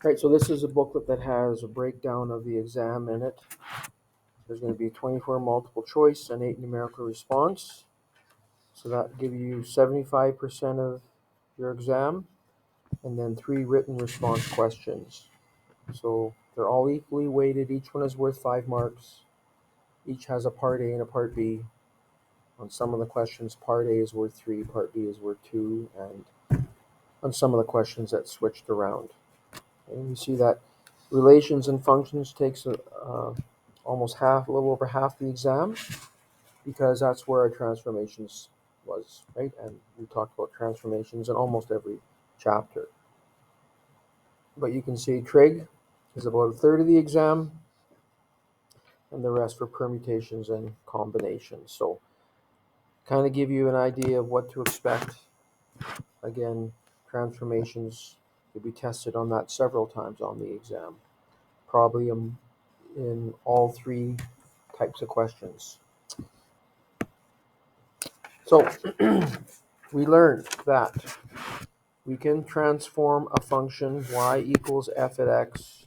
Right, so this is a booklet that has a breakdown of the exam in it. There's going to be 24 multiple choice and 8 numerical response. So that give you 75% of your exam, and then 3 written response questions. So they're all equally weighted. Each one is worth 5 marks. Each has a part A and a part B. On some of the questions, part A is worth 3, part B is worth 2, and on some of the questions that switched around. And you see that relations and functions takes almost half, a little over half the exam, because that's where our transformations was, right? And we talked about transformations in almost every chapter. But you can see trig is about a third of the exam, and the rest for permutations and combinations. So kind of give you an idea of what to expect. Again, transformations, you'll be tested on that several times on the exam, probably in all 3 types of questions. So we learned that we can transform a function y equals f at x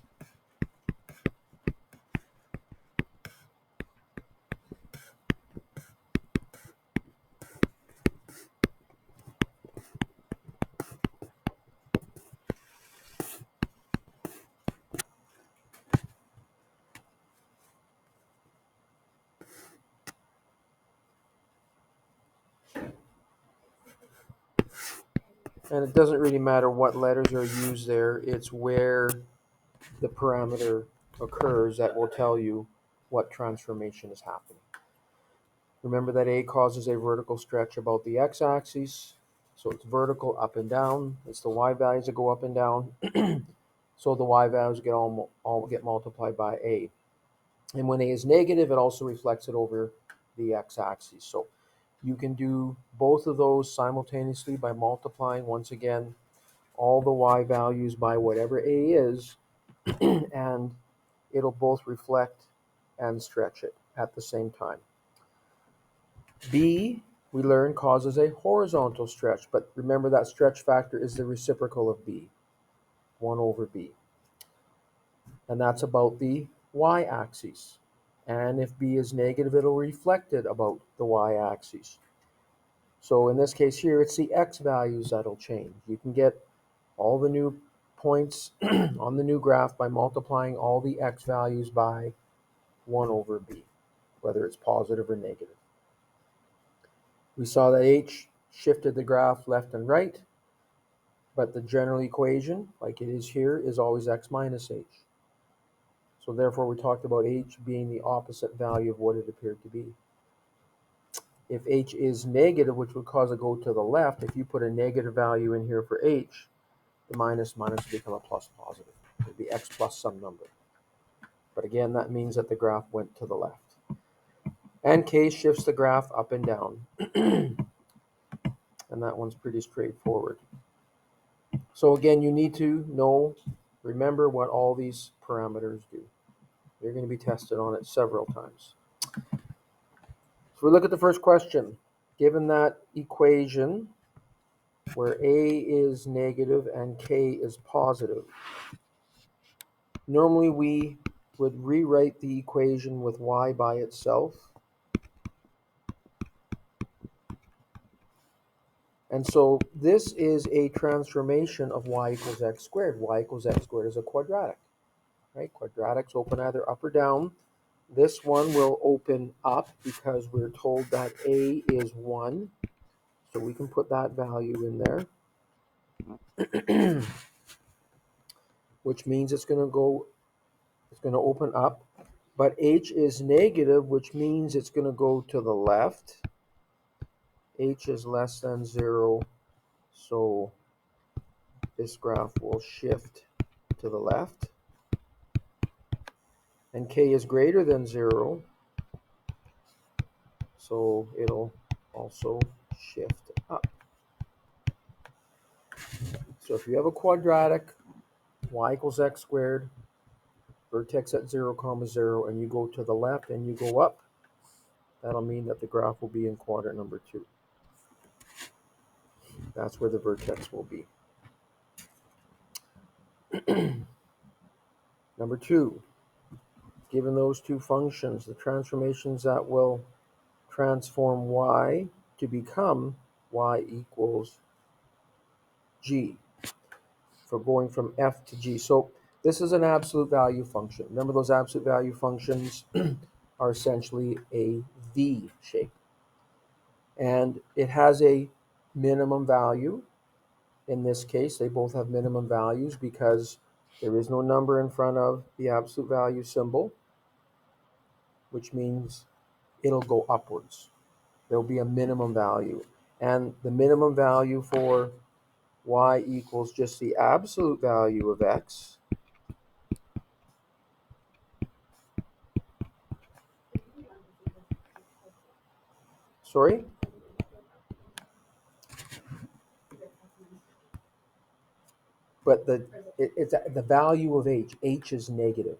and it doesn't really matter what letters are used there, it's where the parameter occurs that will tell you what transformation is happening. Remember that A causes a vertical stretch about the x-axis, so it's vertical up and down. It's the y values that go up and down, so the y values all get multiplied by A. And when A is negative, it also reflects it over the x-axis. So you can do both of those simultaneously by multiplying, once again, all the y values by whatever A is, and it'll both reflect and stretch it at the same time. B, we learned, causes a horizontal stretch, but remember that stretch factor is the reciprocal of B, 1 over B. And that's about the y-axis. And if B is negative, it'll reflect it about the y-axis. So in this case here, it's the x values that'll change. You can get all the new points on the new graph by multiplying all the x values by 1 over b, whether it's positive or negative. We saw that h shifted the graph left and right, but the general equation, like it is here, is always x minus h. So therefore, we talked about h being the opposite value of what it appeared to be. If h is negative, which would cause it to go to the left, if you put a negative value in here for h, the minus will become a plus positive. It would be x plus some number. But again, that means that the graph went to the left. And k shifts the graph up and down. And that one's pretty straightforward. So again, you need to remember what all these parameters do. You're going to be tested on it several times. So we look at the first question. Given that equation where a is negative and k is positive, normally we would rewrite the equation with y by itself. And so this is a transformation of y equals x squared. Y equals x squared is a quadratic, right? Quadratics open either up or down. This one will open up because we're told that a is 1. So we can put that value in there, which means it's going to open up. But h is negative, which means it's going to go to the left. H is less than 0, so this graph will shift to the left. And k is greater than 0, so it'll also shift up. So if you have a quadratic, y equals x squared, vertex at 0, 0, and you go to the left and you go up, that'll mean that the graph will be in quadrant number 2. That's where the vertex will be. Number 2, given those two functions, the transformations that will transform y to become y equals g, for going from f to g. So this is an absolute value function. Remember, those absolute value functions are essentially a V shape. And it has a minimum value. In this case, they both have minimum values because there is no number in front of the absolute value symbol, which means it'll go upwards. There'll be a minimum value. And the minimum value for y equals just the absolute value of x. Sorry? But it's the value of h. H is negative.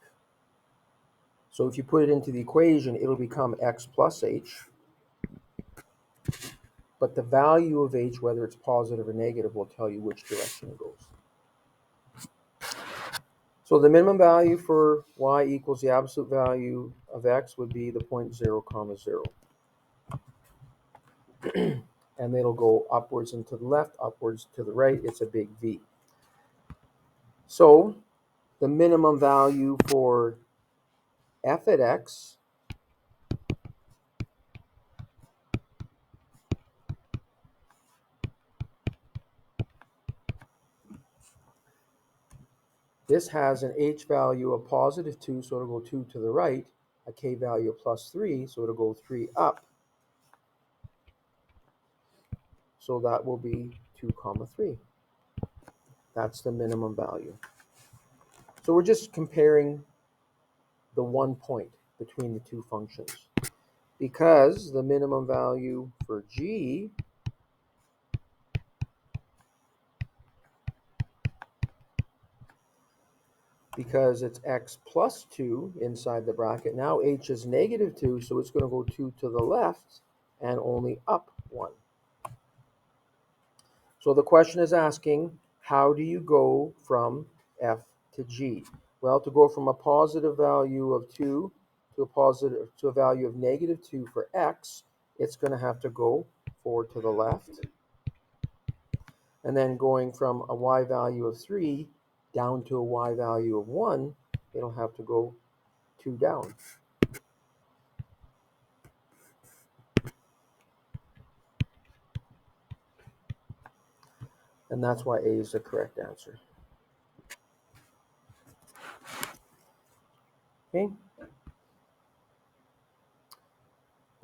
So if you put it into the equation, it'll become x plus h. But the value of h, whether it's positive or negative, will tell you which direction it goes. So the minimum value for y equals the absolute value of x would be the point 0, comma 0. And it'll go upwards and to the left, upwards to the right. It's a big V. So the minimum value for f at x this has an h value of positive 2, so it'll go 2 to the right, a k value of plus 3, so it'll go 3 up. So that will be 2 comma 3. That's the minimum value. So we're just comparing the one point between the two functions. Because the minimum value for g because it's x plus 2 inside the bracket. Now h is negative 2, so it's going to go 2 to the left and only up 1. So the question is asking, how do you go from f to g? Well, to go from a positive value of 2 to a value of negative 2 for x, it's going to have to go 4 to the left. And then going from a y value of 3 down to a y value of 1, it'll have to go 2 down. And that's why A is the correct answer. Okay.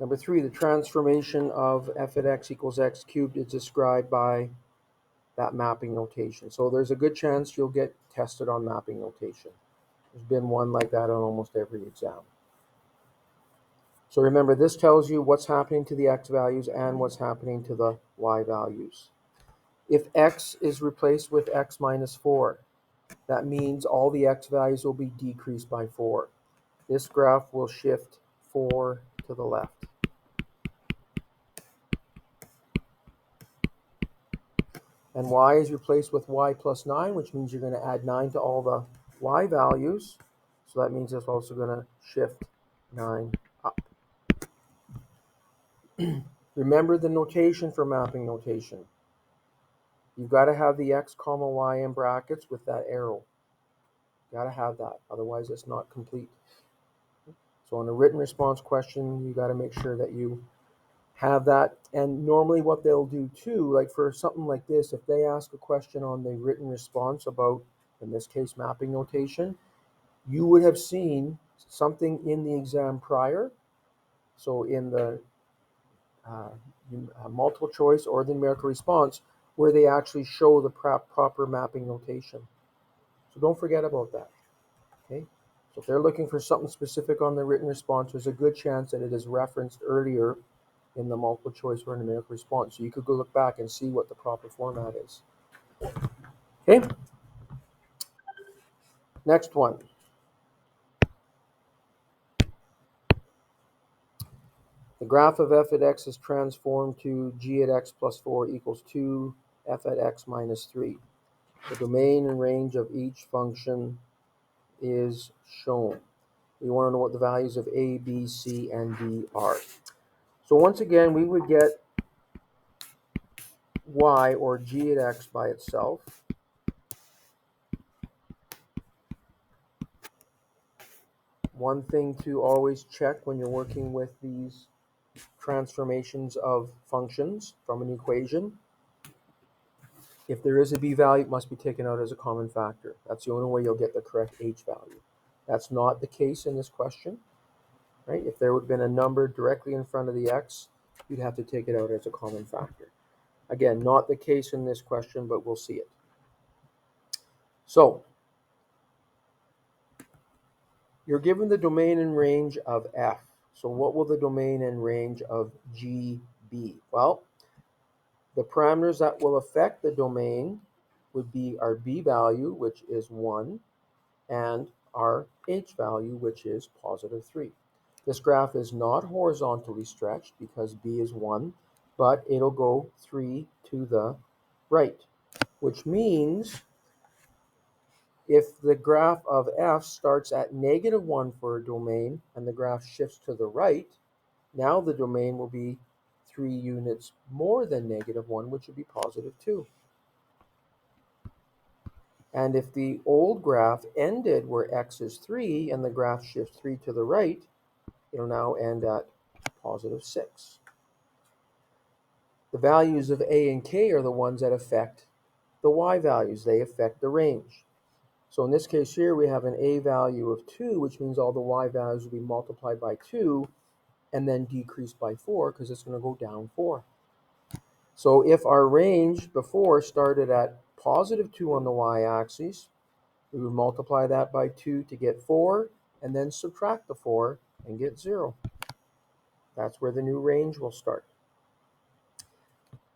Number 3, the transformation of f at x equals x cubed is described by that mapping notation. So there's a good chance you'll get tested on mapping notation. There's been one like that on almost every exam. So remember, this tells you what's happening to the x values and what's happening to the y values. If x is replaced with x minus 4, that means all the x values will be decreased by 4. This graph will shift 4 to the left. And y is replaced with y plus 9, which means you're going to add 9 to all the y values. So that means it's also going to shift 9 up. Remember the notation for mapping notation. You've got to have the x comma y in brackets with that arrow. You've got to have that, otherwise it's not complete. So on a written response question, you got to make sure that you have that. And normally what they'll do too, like for something like this, if they ask a question on the written response about, in this case, mapping notation, you would have seen something in the exam prior. So in the multiple choice or the numerical response, where they actually show the proper mapping notation. So don't forget about that. Okay. So if they're looking for something specific on the written response, there's a good chance that it is referenced earlier in the multiple choice or numerical response. So you could go look back and see what the proper format is. Okay. Next one. The graph of f at x is transformed to g at x plus 4 equals 2 f at x minus 3. The domain and range of each function is shown. We want to know what the values of a, b, c, and d are. So once again, we would get y, or g at x, by itself. One thing to always check when you're working with these transformations of functions from an equation, if there is a b value, it must be taken out as a common factor. That's the only way you'll get the correct h value. That's not the case in this question, right? If there would have been a number directly in front of the x, you'd have to take it out as a common factor. Again, not the case in this question, but we'll see it. So, you're given the domain and range of f. So what will the domain and range of g be? Well, the parameters that will affect the domain would be our b value, which is 1, and our h value, which is positive 3. This graph is not horizontally stretched because b is 1, but it'll go 3 to the right, which means if the graph of f starts at -1 for a domain and the graph shifts to the right, now the domain will be 3 units more than -1, which would be positive 2. And if the old graph ended where x is 3 and the graph shifts 3 to the right, it'll now end at positive 6. The values of a and k are the ones that affect the y values. They affect the range. So in this case here, we have an a value of 2, which means all the y values will be multiplied by 2 and then decreased by 4 because it's going to go down 4. So if our range before started at positive 2 on the y-axis, we would multiply that by 2 to get 4 and then subtract the 4 and get 0. That's where the new range will start.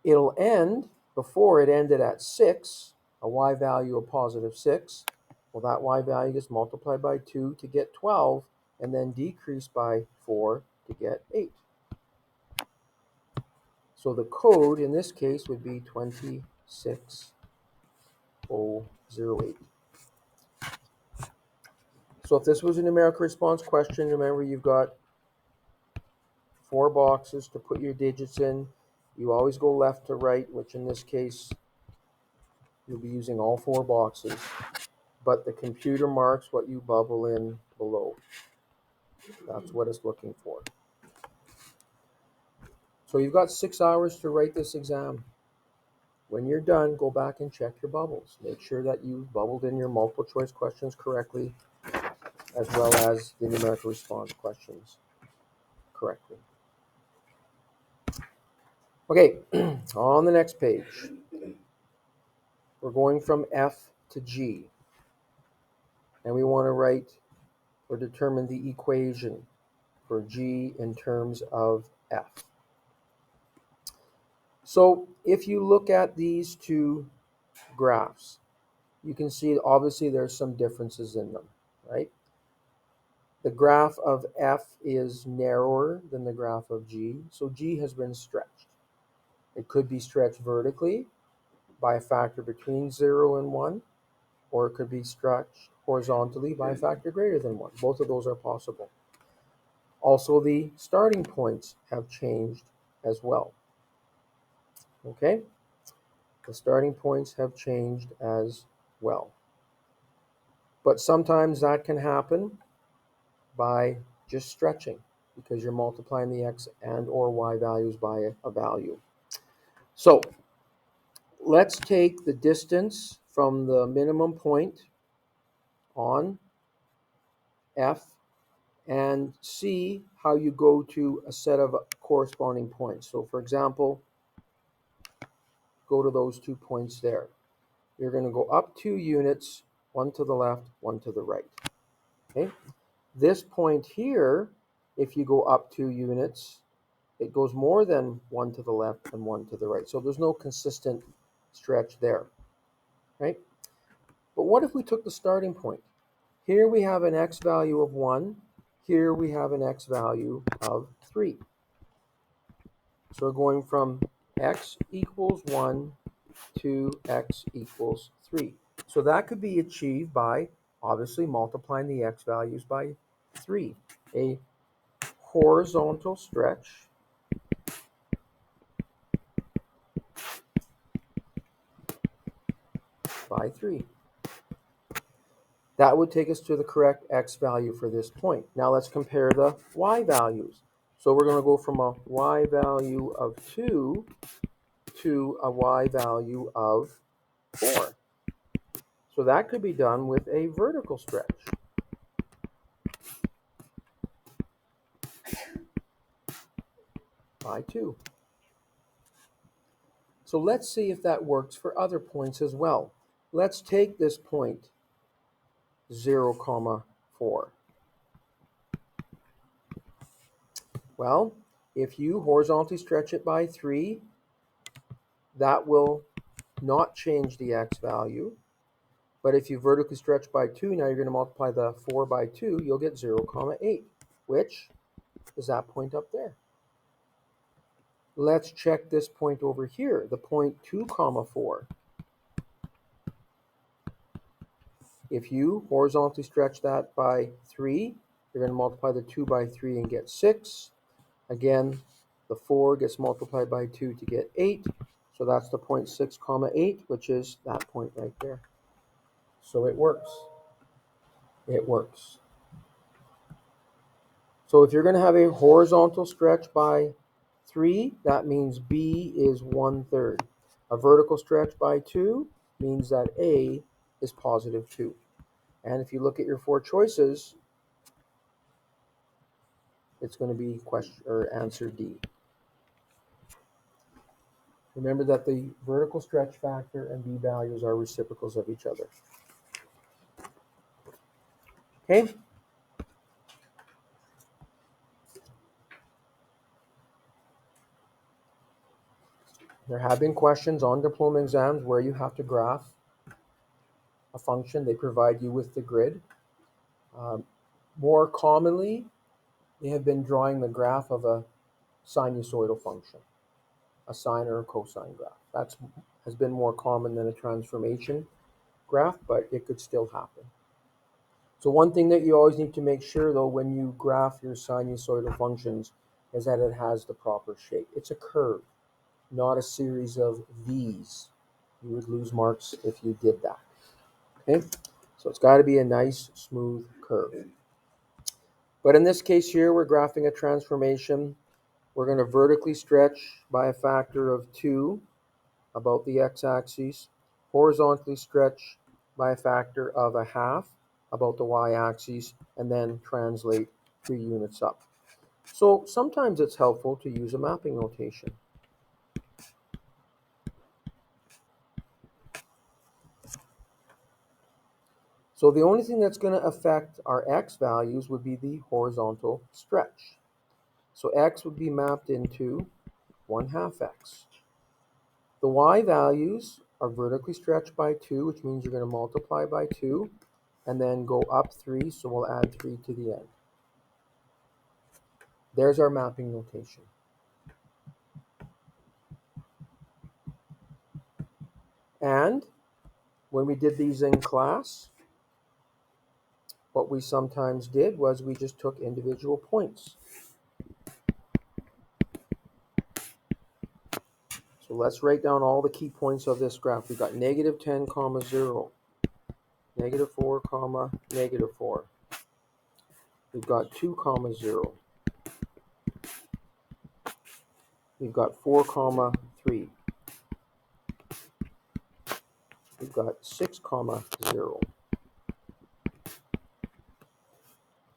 It'll end, before it ended at 6, a y value of positive 6. Well, that y value gets multiplied by 2 to get 12, and then decreased by 4 to get 8. So the code in this case would be 26008. So if this was a numerical response question, remember you've got 4 boxes to put your digits in. You always go left to right, which in this case, you'll be using all 4 boxes. But the computer marks what you bubble in below. That's what it's looking for. So you've got 6 hours to write this exam. When you're done, go back and check your bubbles. Make sure that you bubbled in your multiple choice questions correctly, as well as the numerical response questions correctly. Okay, on the next page, we're going from F to G, and we want to write or determine the equation for G in terms of F. So if you look at these two graphs, you can see obviously there's some differences in them, right? The graph of F is narrower than the graph of G, so G has been stretched. It could be stretched vertically by a factor between 0 and 1, or it could be stretched horizontally by a factor greater than 1. Both of those are possible. Also, the starting points have changed as well. Okay? The starting points have changed as well. But sometimes that can happen by just stretching because you're multiplying the x and or y values by a value. So let's take the distance from the minimum point on F and see how you go to a set of corresponding points. So for example, go to those 2 points there. You're going to go up 2 units, one to the left, one to the right. Okay? This point here, if you go up 2 units, it goes more than 1 to the left and 1 to the right. So there's no consistent stretch there, right? But what if we took the starting point? Here we have an x value of 1. Here we have an x value of 3. So we're going from x equals 1 2x equals 3. So that could be achieved by obviously multiplying the x values by 3. A horizontal stretch by 3. That would take us to the correct x value for this point. Now let's compare the y values. So we're going to go from a y value of 2 to a y value of 4. So that could be done with a vertical stretch by 2. So let's see if that works for other points as well. Let's take this point 0, 4. Well, if you horizontally stretch it by 3, that will not change the x value. But if you vertically stretch by 2, now you're going to multiply the 4 by 2, you'll get 0, 8, which is that point up there. Let's check this point over here, the point 2, 4. If you horizontally stretch that by 3, you're going to multiply the 2 by 3 and get 6. Again, the 4 gets multiplied by 2 to get 8. So that's the point 6, 8, which is that point right there. So it works. It works. So if you're going to have a horizontal stretch by 3, that means B is 1/3. A vertical stretch by 2 means that A is positive 2. And if you look at your 4 choices, it's going to be answer D. Remember that the vertical stretch factor and B values are reciprocals of each other. Okay? There have been questions on diploma exams where you have to graph a function. They provide you with the grid. More commonly, they have been drawing the graph of a sinusoidal function, a sine or a cosine graph. That has been more common than a transformation graph, but it could still happen. So one thing that you always need to make sure, though, when you graph your sinusoidal functions is that it has the proper shape. It's a curve, not a series of V's. You would lose marks if you did that. Okay? So it's got to be a nice, smooth curve. But in this case here, we're graphing a transformation. We're going to vertically stretch by a factor of 2 about the x-axis, horizontally stretch by a factor of 1/2 about the y-axis, and then translate 3 units up. So sometimes it's helpful to use a mapping notation. So the only thing that's going to affect our x values would be the horizontal stretch. So x would be mapped into 1/2 x. The y values are vertically stretched by 2, which means you're going to multiply by 2 and then go up 3, so we'll add 3 to the end. There's our mapping notation. And when we did these in class, what we sometimes did was we just took individual points. So let's write down all the key points of this graph. We've got -10, 0, -4, -4. We've got 2, 0. We've got 4, 3. We've got 6, 0.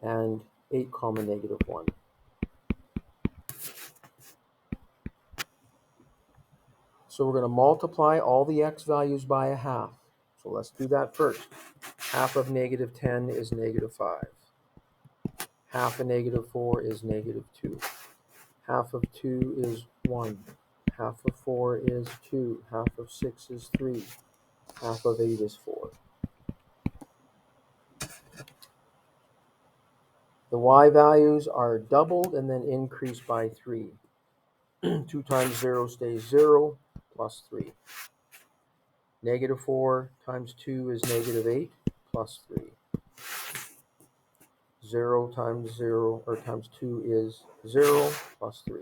And 8, -1. So we're going to multiply all the x values by 1/2. So let's do that first. 1/2 of -10 is -5. 1/2 of -4 is -2. 1/2 of 2 is 1. 1/2 of 4 is 2. 1/2 of 6 is 3. 1/2 of 8 is 4. The y values are doubled and then increased by 3. 2 times 0 stays 0 plus 3. Negative 4 times 2 is negative 8 plus 3. 0 times 0 or times 2 is 0 plus 3.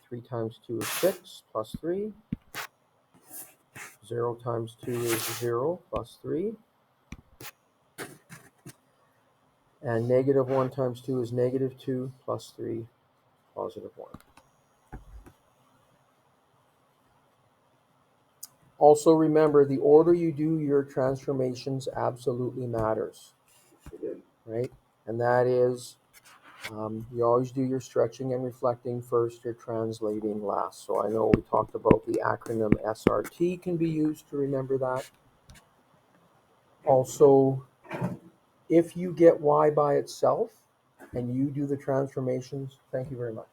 3 times 2 is 6 plus 3. 0 times 2 is 0 plus 3. And negative 1 times 2 is negative 2 plus 3, positive 1. Also remember, the order you do your transformations absolutely matters, right? And that is, you always do your stretching and reflecting first, your translating last. So I know we talked about the acronym SRT can be used to remember that. Also, if you get Y by itself and you do the transformations, thank you very much.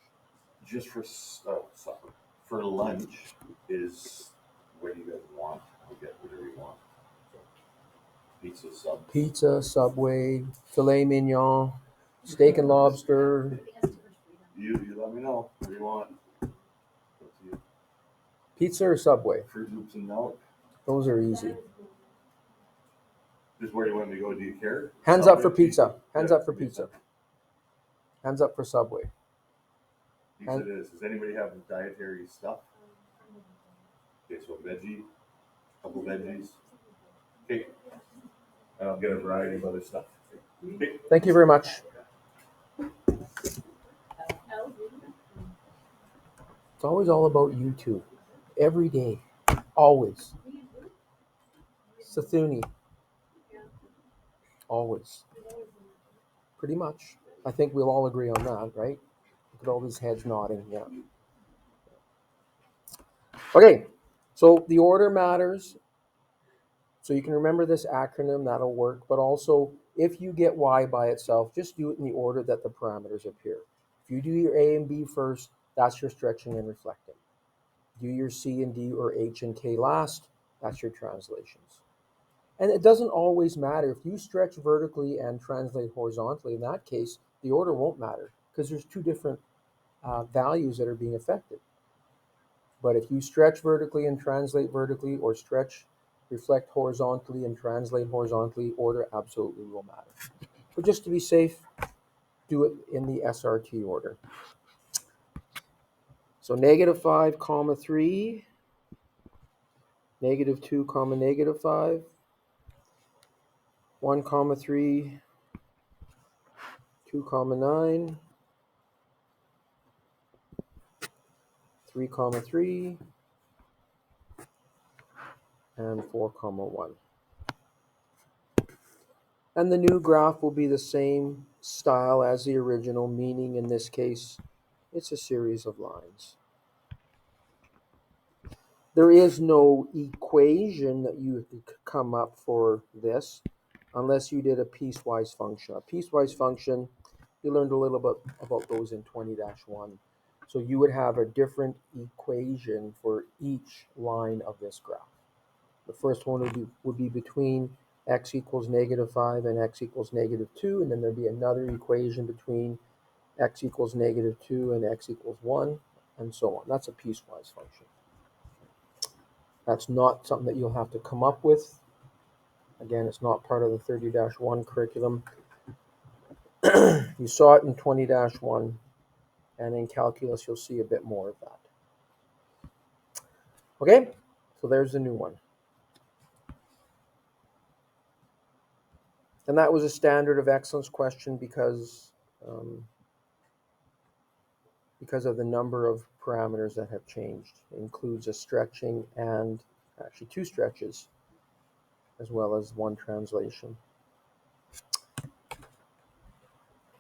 Just for supper. For lunch is what do you guys want? I'll get whatever you want. So, pizza, sub. Pizza, Subway, filet mignon, steak and lobster. You let me know what do you want. Pizza or Subway? Fruit Loops and milk. Those are easy. Just where do you want me to go? Do you care? Hands Subway, up for pizza. Hands yeah, up for pizza. Hands up for Subway. Pizza it is. Does anybody have dietary stuff? Okay, so veggie, couple veggies. Okay. And I'll get a variety of other stuff. Okay. Thank you very much. It's always all about you two. Every day. Always. Sathuni. Always. Pretty much. I think we'll all agree on that, right? Look at all these heads nodding. Yeah. Okay. So the order matters. So you can remember this acronym, that'll work. But also, if you get Y by itself, just do it in the order that the parameters appear. If you do your A and B first, that's your stretching and reflecting. Do your C and D or H and K last, that's your translations. And it doesn't always matter. If you stretch vertically and translate horizontally, in that case, the order won't matter because there's two different values that are being affected. But if you stretch vertically and translate vertically, or stretch, reflect horizontally and translate horizontally, order absolutely will matter. But just to be safe, do it in the SRT order. So negative 5, comma 3, negative 2, comma negative 5, 1, comma 3, 2, comma 9, 3, comma 3, and 4, comma 1. And the new graph will be the same style as the original, meaning in this case, it's a series of lines. There is no equation that you could come up for this unless you did a piecewise function. A piecewise function, you learned a little bit about those in 20-1. So you would have a different equation for each line of this graph. The first one would be between x equals negative 5 and x equals negative 2, and then there'd be another equation between x equals negative 2 and x equals 1, and so on. That's a piecewise function. That's not something that you'll have to come up with. Again, it's not part of the 30-1 curriculum. You saw it in 20-1, and in calculus, you'll see a bit more of that. Okay, so there's the new one. And that was a standard of excellence question because of the number of parameters that have changed. It includes a stretching and actually two stretches, as well as one translation.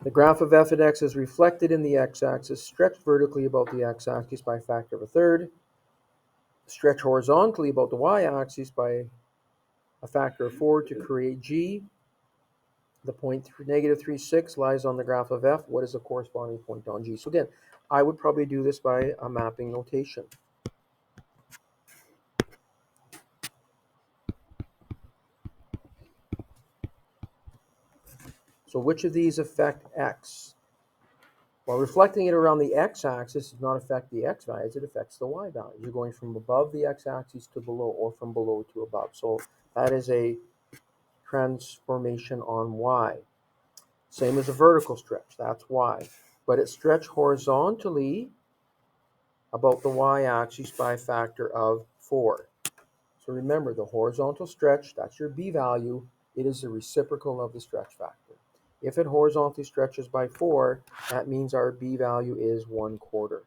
The graph of f at x is reflected in the x-axis, stretched vertically about the x-axis by a factor of a third, stretched horizontally about the y-axis by a factor of 4 to create g. The point negative 3, 6 lies on the graph of f. What is the corresponding point on g? So again, I would probably do this by a mapping notation. So which of these affect x? While reflecting it around the x-axis does not affect the x values, it affects the y values. You're going from above the x-axis to below, or from below to above. So that is a transformation on y. Same as a vertical stretch, that's y. But it's stretched horizontally about the y-axis by a factor of 4. So remember, the horizontal stretch, that's your b value, it is the reciprocal of the stretch factor. If it horizontally stretches by 4, that means our b value is 1/4.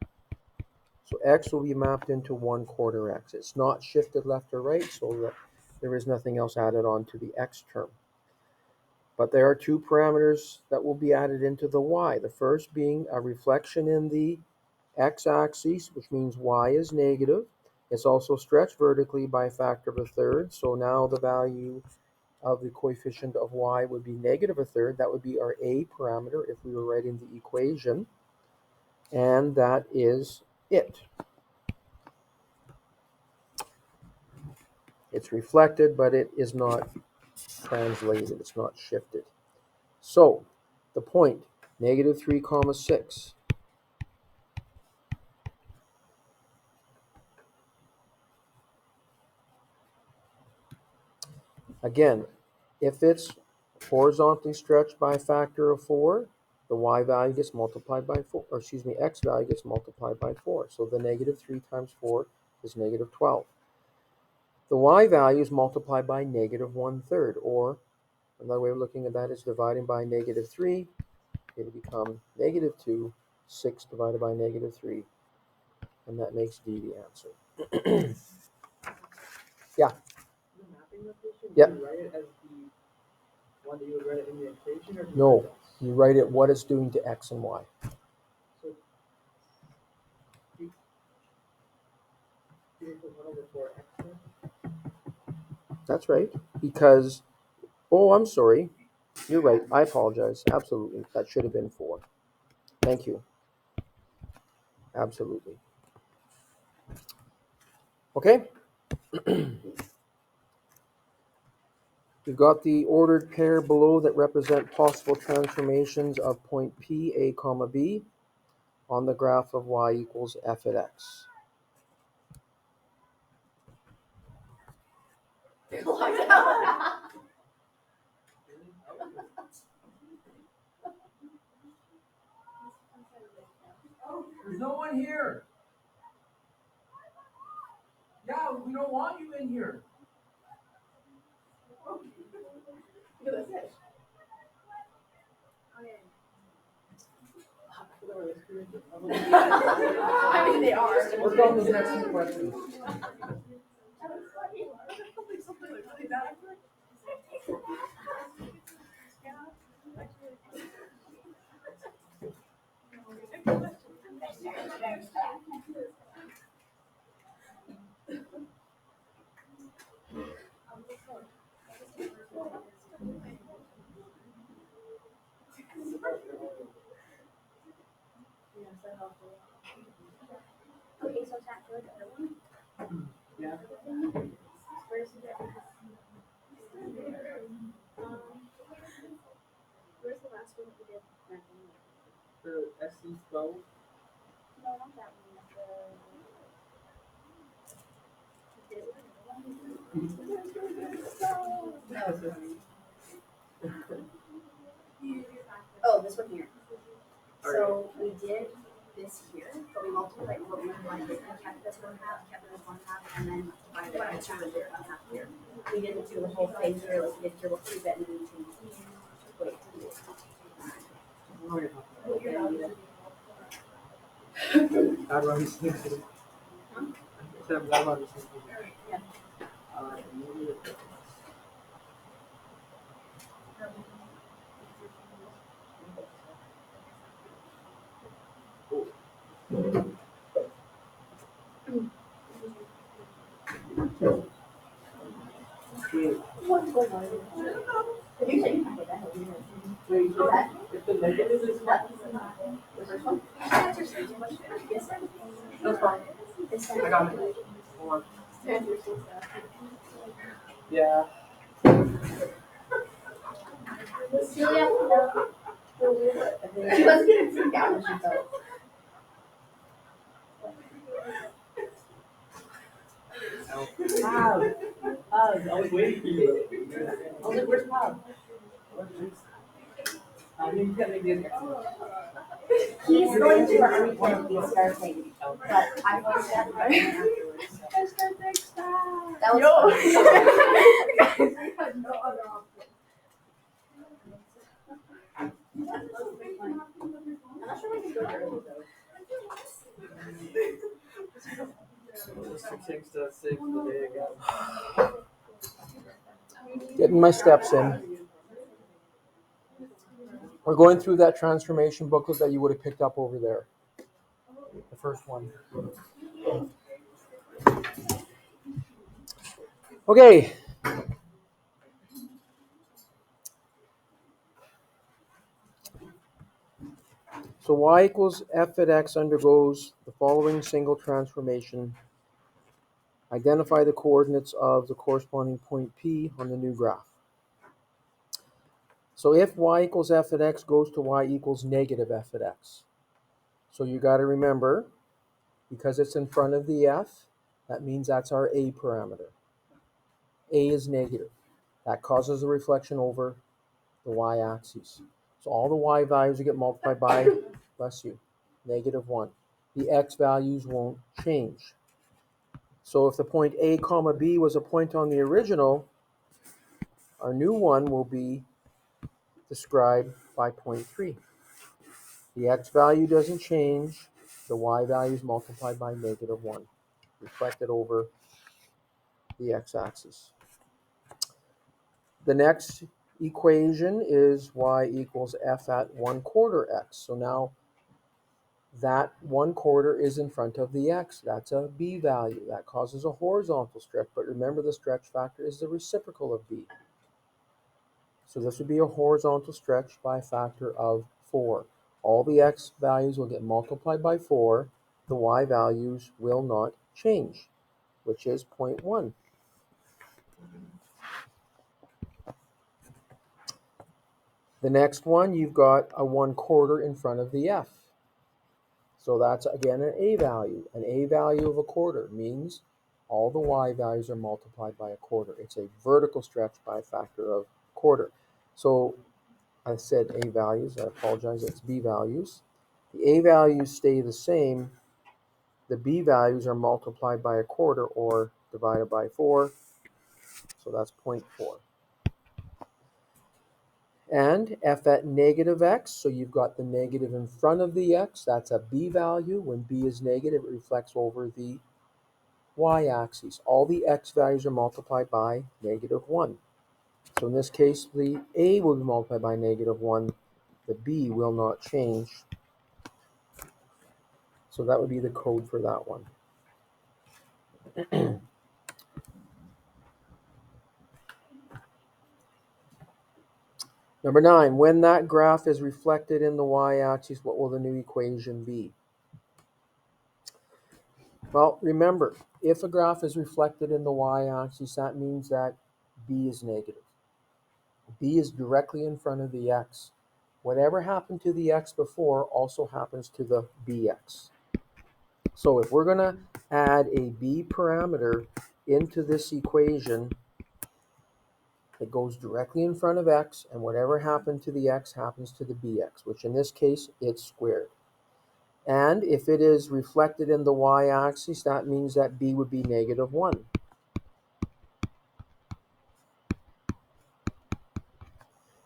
So x will be mapped into 1/4 x. It's not shifted left or right, so that there is nothing else added on to the x term. But there are two parameters that will be added into the y. The first being a reflection in the x-axis, which means y is negative. It's also stretched vertically by a factor of a third. So now the value of the coefficient of y would be negative a third. That would be our a parameter if we were writing the equation. And that is it. It's reflected, but it is not translated. It's not shifted. So the point, -3, 6. Again, if it's horizontally stretched by a factor of 4, the y value gets multiplied by 4, or excuse me, x value gets multiplied by 4. So the -3 times 4 is -12. The y value is multiplied by -1/3, or another way of looking at that is dividing by -3, it'll become -2, 6 divided by -3, and that makes D the answer. Yeah. The mapping notation, Yep. do you write it as the one that you would write it in the equation, or do you No, write it as- you write it what it's doing to x and y. So you put 1/4 x there? That's right, because, oh, I'm sorry. You're right. I apologize. Absolutely. That should have been 4. Thank you. Absolutely. Okay. We've got the ordered pair below that represent possible transformations of point P, A, comma, B on the graph of y equals f at x. There's no one here. Yeah, we don't want you in here. I mean, they are. Work on those next few questions. Okay, so tap for the other one. Yeah. Where's the where's the last one that we did? The SC12. No, not that one. Oh, this one here. So we did this here, but we multiplied what we wanted and kept this one half, kept this one half, and then divided by 2 and did one half here. We didn't do the whole thing here, like we did here, what we bet and then change. Wait. How do I understand it? I'm glad about this. Yeah. Wait, What's going on? You said you can put that over here. wait, That? if the negative is what? The first one? That's your second question. Yes, sir. That's fine. It's I got it. Hold on. Stand your seat, Yeah. Celia, no. She wasn't getting freaked out when she fell. Pab. I was waiting for you. I was like, where's Pab? You can't make the He's going to our army camp to start playing. But I was at my afterwards. That was fun. We had no other option. I'm not sure we can go early though. 6 to 6 the day again. Getting my steps in. We're going through that transformation booklet that you would have picked up over there. The first one. Okay. So y equals f at x undergoes the following single transformation. Identify the coordinates of the corresponding point P on the new graph. So if y equals f at x goes to y equals negative f at x. So you got to remember, because it's in front of the f, that means that's our a parameter. A is negative. That causes a reflection over the y-axis. So all the y values will get multiplied by, bless you, -1. The x values won't change. So if the point A, comma B was a point on the original, our new one will be described by point 3. The x value doesn't change. The y value is multiplied by -1, reflected over the x-axis. The next equation is y equals f at 1/4 x. So now that 1/4 is in front of the x. That's a b value. That causes a horizontal stretch. But remember, the stretch factor is the reciprocal of b. So this would be a horizontal stretch by a factor of 4. All the x values will get multiplied by 4. The y values will not change, which is 0.1. The next one, you've got a 1/4 in front of the f. So that's, again, an a value. An a value of 1/4 means all the y values are multiplied by 1/4. It's a vertical stretch by a factor of 1/4. So I said a values. I apologize. It's b values. The a values stay the same. The b values are multiplied by 1/4 or divided by 4. So that's 0.4. And f at negative x, so you've got the negative in front of the x. That's a b value. When b is negative, it reflects over the y-axis. All the x values are multiplied by -1. So in this case, the a will be multiplied by -1. The b will not change. So that would be the code for that one. Number 9, when that graph is reflected in the y-axis, what will the new equation be? Well, remember, if a graph is reflected in the y-axis, that means that b is negative. B is directly in front of the x. Whatever happened to the x before also happens to the bx. So if we're going to add a b parameter into this equation, it goes directly in front of x, and whatever happened to the x happens to the bx, which in this case, it's squared. And if it is reflected in the y-axis, that means that b would be -1.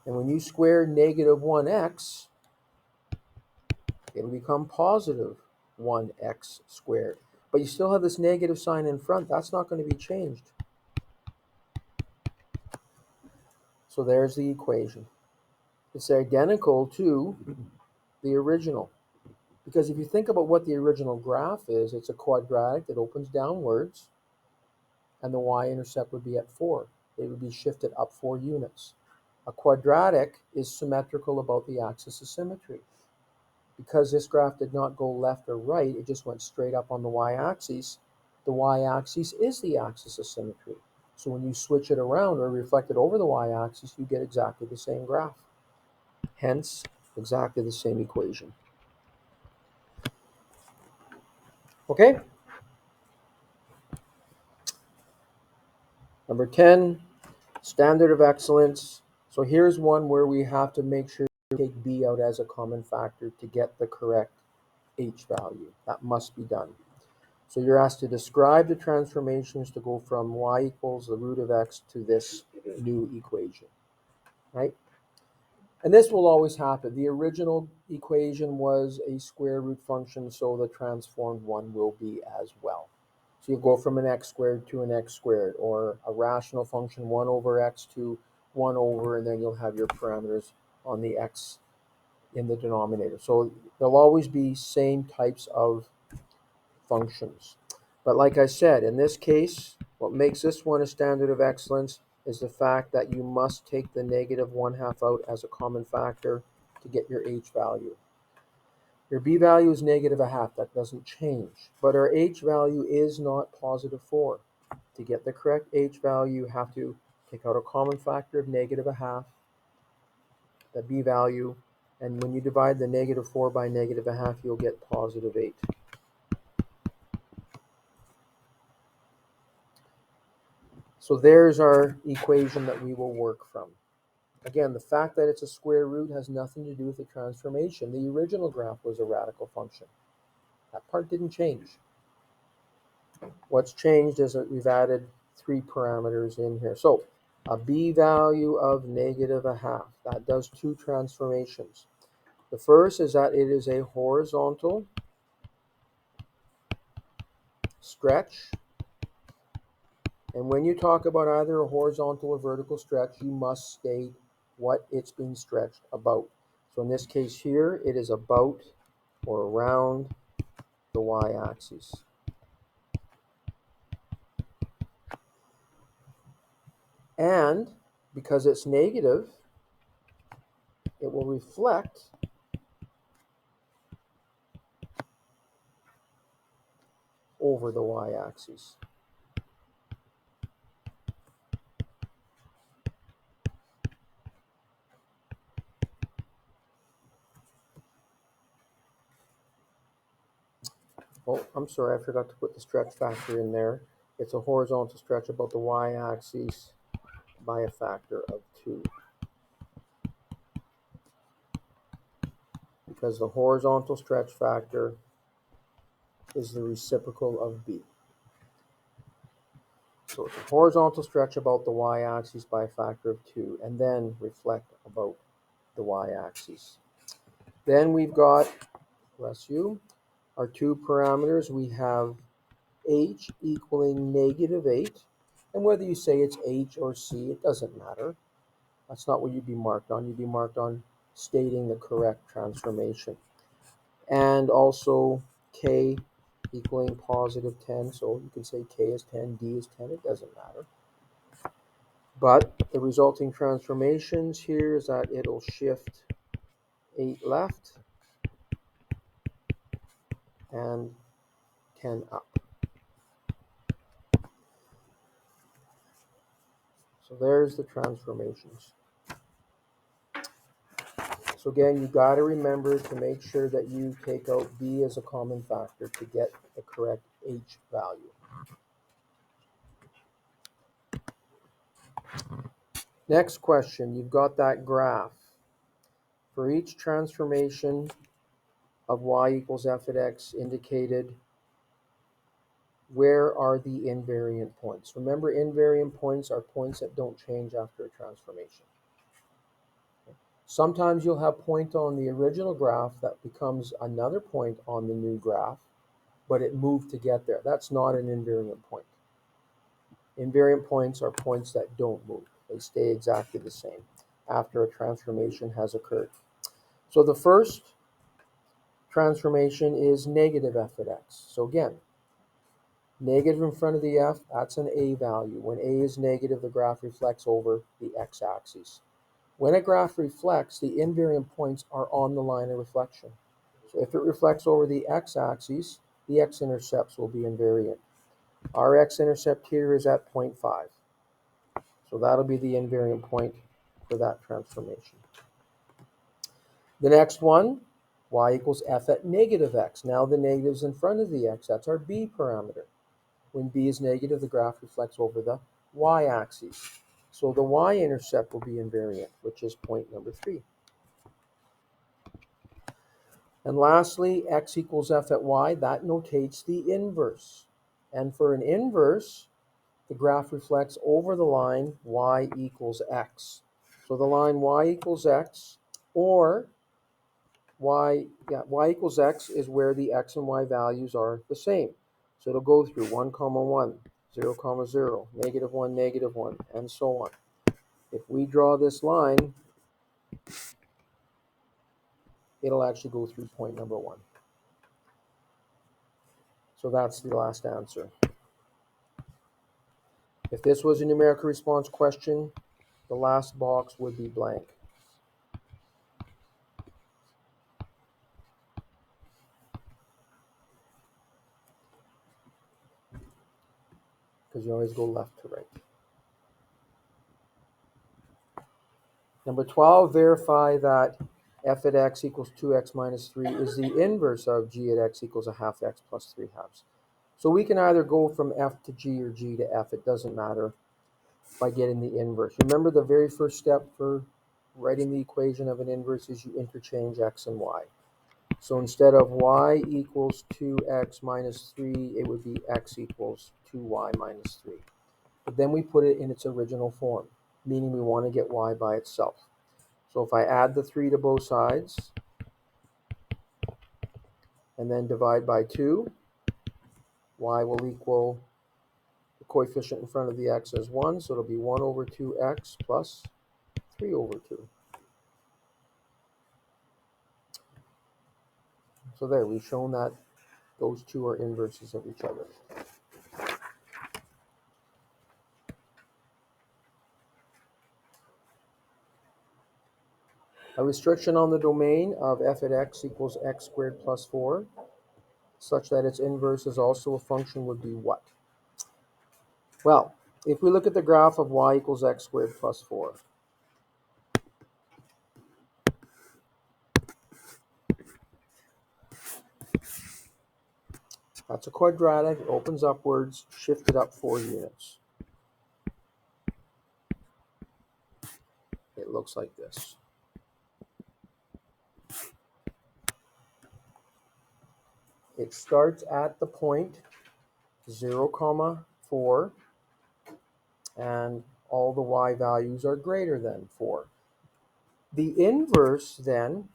And when you square -1x, it'll become +1x squared. But you still have this negative sign in front. That's not going to be changed. So there's the equation. It's identical to the original. Because if you think about what the original graph is, it's a quadratic that opens downwards, and the y-intercept would be at 4. It would be shifted up 4 units. A quadratic is symmetrical about the axis of symmetry. Because this graph did not go left or right, it just went straight up on the y-axis. The y-axis is the axis of symmetry. So when you switch it around or reflect it over the y-axis, you get exactly the same graph. Hence, Exactly the same equation. Okay? Number 10, standard of excellence. So here's one where we have to make sure to take b out as a common factor to get the correct h value. That must be done. So you're asked to describe the transformations to go from y equals the root of x to this new equation, right? And this will always happen. The original equation was a square root function, so the transformed one will be as well. So you go from an x squared to an x squared, or a rational function 1 over x to 1 over, and then you'll have your parameters on the x in the denominator. So there'll always be same types of functions. But like I said, in this case, what makes this one a standard of excellence is the fact that you must take the negative 1/2 out as a common factor to get your h value. Your b value is negative 1/2. That doesn't change. But our h value is not positive 4. To get the correct h value, you have to take out a common factor of negative 1/2, the b value, and when you divide the negative 4 by negative 1/2, you'll get positive 8. So there's our equation that we will work from. Again, the fact that it's a square root has nothing to do with the transformation. The original graph was a radical function. That part didn't change. What's changed is that we've added 3 parameters in here. So a b value of negative 1/2. That does 2 transformations. The first is that it is a horizontal stretch. And when you talk about either a horizontal or vertical stretch, you must state what it's being stretched about. So in this case here, it is about or around the y-axis. And because it's negative, it will reflect over the y-axis. Oh, I'm sorry, I forgot to put the stretch factor in there. It's a horizontal stretch about the y-axis by a factor of 2. Because the horizontal stretch factor is the reciprocal of b. So it's a horizontal stretch about the y-axis by a factor of 2, and then reflect about the y-axis. Then we've got, bless you, our 2 parameters. We have h equaling negative 8, and whether you say it's h or c, it doesn't matter. That's not what you'd be marked on. You'd be marked on stating the correct transformation. And also k equaling positive 10, so you can say k is 10, d is 10, it doesn't matter. But the resulting transformations here is that it'll shift 8 left and 10 up. So there's the transformations. So again, you got to remember to make sure that you take out b as a common factor to get the correct h value. Next question, you've got that graph. For each transformation of y equals f at x indicated, where are the invariant points? Remember, invariant points are points that don't change after a transformation. Sometimes you'll have a point on the original graph that becomes another point on the new graph, but it moved to get there. That's not an invariant point. Invariant points are points that don't move. They stay exactly the same after a transformation has occurred. So the first transformation is negative f at x. So again, negative in front of the f, that's an a value. When a is negative, the graph reflects over the x-axis. When a graph reflects, the invariant points are on the line of reflection. So if it reflects over the x-axis, the x-intercepts will be invariant. Our x-intercept here is at 0.5. So that'll be the invariant point for that transformation. The next one, y equals f at negative x. Now the negative's in front of the x. That's our b parameter. When b is negative, the graph reflects over the y-axis. So the y-intercept will be invariant, which is point number 3. And lastly, x equals f at y. That notates the inverse. And for an inverse, the graph reflects over the line y equals x. So the line y equals x, or y equals x is where the x and y values are the same. So it'll go through 1, 1, 0, 0, -1, -1, and so on. If we draw this line, it'll actually go through point number 1. So that's the last answer. If this was a numerical response question, the last box would be blank. Because you always go left to right. Number 12, verify that f at x equals 2x minus 3 is the inverse of g at x equals a half x plus 3 halves. So we can either go from f to g or g to f, it doesn't matter, by getting the inverse. Remember, the very first step for writing the equation of an inverse is you interchange x and y. So instead of y equals 2x minus 3, it would be x equals 2y minus 3. But then we put it in its original form, meaning we want to get y by itself. So if I add the 3 to both sides, and then divide by 2, y will equal the coefficient in front of the x as 1, so it'll be 1 over 2x plus 3 over 2. So there, we've shown that those two are inverses of each other. A restriction on the domain of f at x equals x squared plus 4, such that its inverse is also a function, would be what? Well, if we look at the graph of y equals x squared plus 4, that's a quadratic, it opens upwards, shifted up 4 units. It looks like this. It starts at the point 0, 4, and all the y values are greater than 4. The inverse then,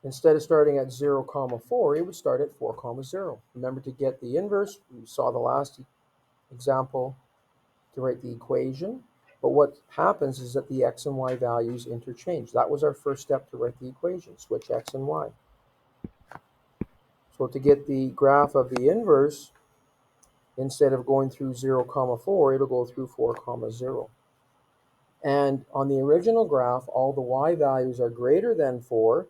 instead of starting at 0, 4, it would start at 4, 0. Remember, to get the inverse, we saw the last example to write the equation, but what happens is that the x and y values interchange. That was our first step to write the equation, switch x and y. So to get the graph of the inverse, instead of going through 0, 4, it'll go through 4, 0. And on the original graph, all the y values are greater than 4.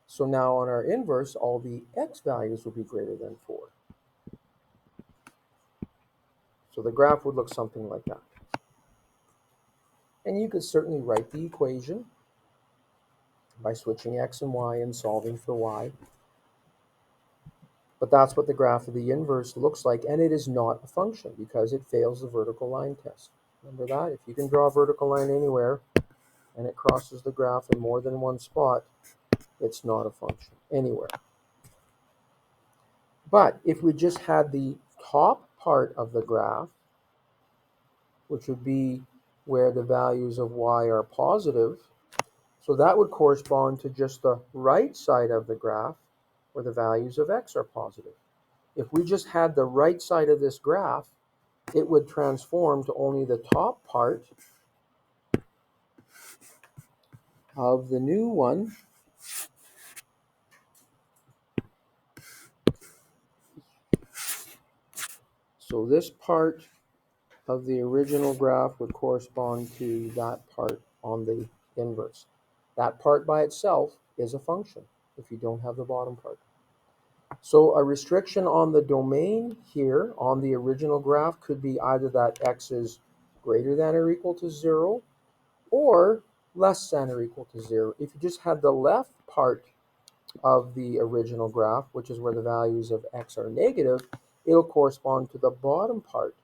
So now on our inverse, all the x values will be greater than 4. So the graph would look something like that. And you could certainly write the equation by switching x and y and solving for y. But that's what the graph of the inverse looks like, and it is not a function because it fails the vertical line test. Remember that? If you can draw a vertical line anywhere and it crosses the graph in more than one spot, it's not a function anywhere. But if we just had the top part of the graph, which would be where the values of y are positive, so that would correspond to just the right side of the graph where the values of x are positive. If we just had the right side of this graph, it would transform to only the top part of the new one. So this part of the original graph would correspond to that part on the inverse. That part by itself is a function if you don't have the bottom part. So a restriction on the domain here on the original graph could be either that x is greater than or equal to 0, or less than or equal to 0. If you just had the left part of the original graph, which is where the values of x are negative, it'll correspond to the bottom part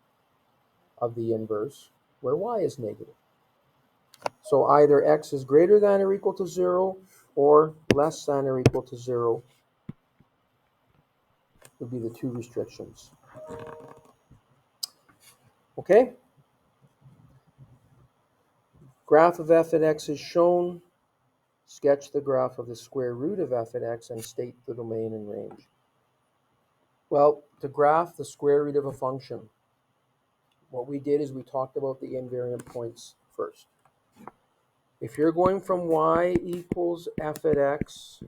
of the inverse, where y is negative. So either x is greater than or equal to 0, or less than or equal to 0 would be the two restrictions. Okay? Graph of f at x is shown. Sketch the graph of the square root of f at x and state the domain and range. Well, to graph the square root of a function, what we did is we talked about the invariant points first. If you're going from y equals f at x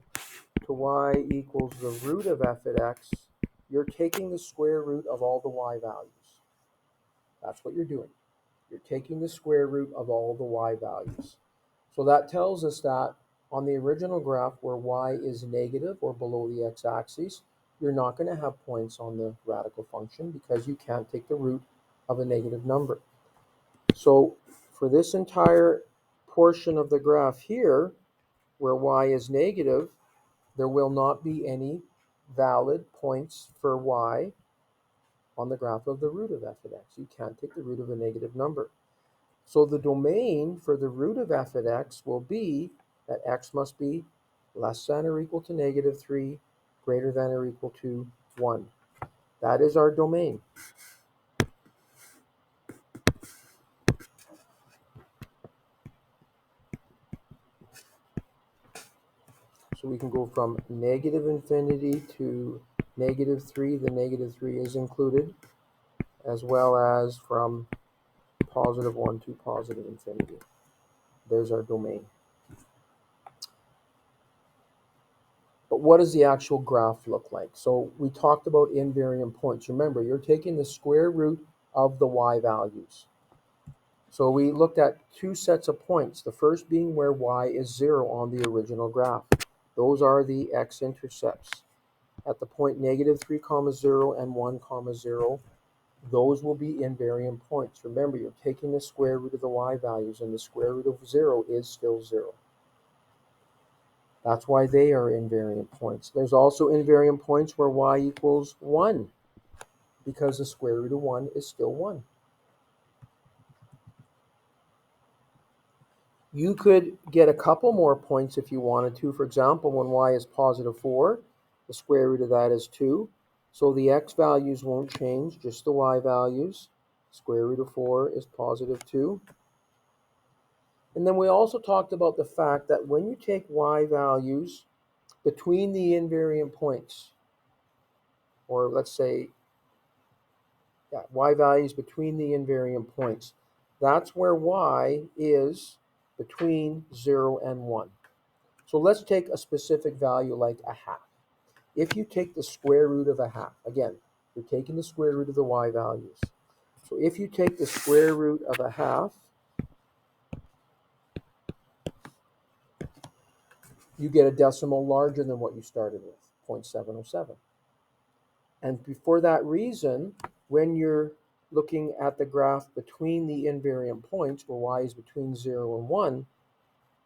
to y equals the root of f at x, you're taking the square root of all the y values. That's what you're doing. You're taking the square root of all the y values. So that tells us that on the original graph where y is negative or below the x-axis, you're not going to have points on the radical function because you can't take the root of a negative number. So for this entire portion of the graph here, where y is negative, there will not be any valid points for y on the graph of the root of f at x. You can't take the root of a negative number. So the domain for the root of f at x will be that x must be less than or equal to negative 3, greater than or equal to 1. That is our domain. So we can go from negative infinity to negative 3. The negative 3 is included, as well as from positive 1 to positive infinity. There's our domain. But what does the actual graph look like? So we talked about invariant points. Remember, you're taking the square root of the y values. So we looked at two sets of points, the first being where y is 0 on the original graph. Those are the x-intercepts. At the point negative 3, 0 and 1, 0, those will be invariant points. Remember, you're taking the square root of the y values, and the square root of 0 is still 0. That's why they are invariant points. There's also invariant points where y equals 1, because the square root of 1 is still 1. You could get a couple more points if you wanted to. For example, when y is positive 4, the square root of that is 2. So the x values won't change, just the y values. Square root of 4 is positive 2. And then we also talked about the fact that when you take y values between the invariant points, or let's say y values between the invariant points, that's where y is between 0 and 1. So let's take a specific value like a half. If you take the square root of a half, again, you're taking the square root of the y values. So if you take the square root of a half, you get a decimal larger than what you started with, 0.707. And for that reason, when you're looking at the graph between the invariant points, where y is between 0 and 1,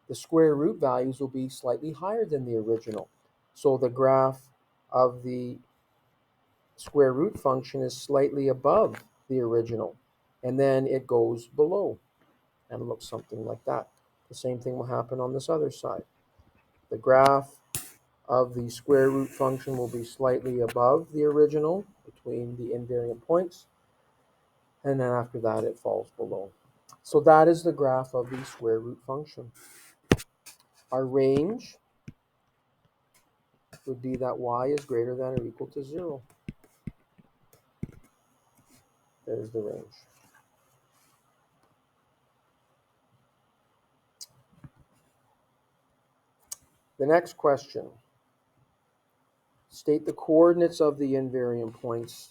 the square root values will be slightly higher than the original. So the graph of the square root function is slightly above the original, and then it goes below and looks something like that. The same thing will happen on this other side. The graph of the square root function will be slightly above the original between the invariant points, and then after that it falls below. So that is the graph of the square root function. Our range would be that y is greater than or equal to 0. There's the range. The next question. State the coordinates of the invariant points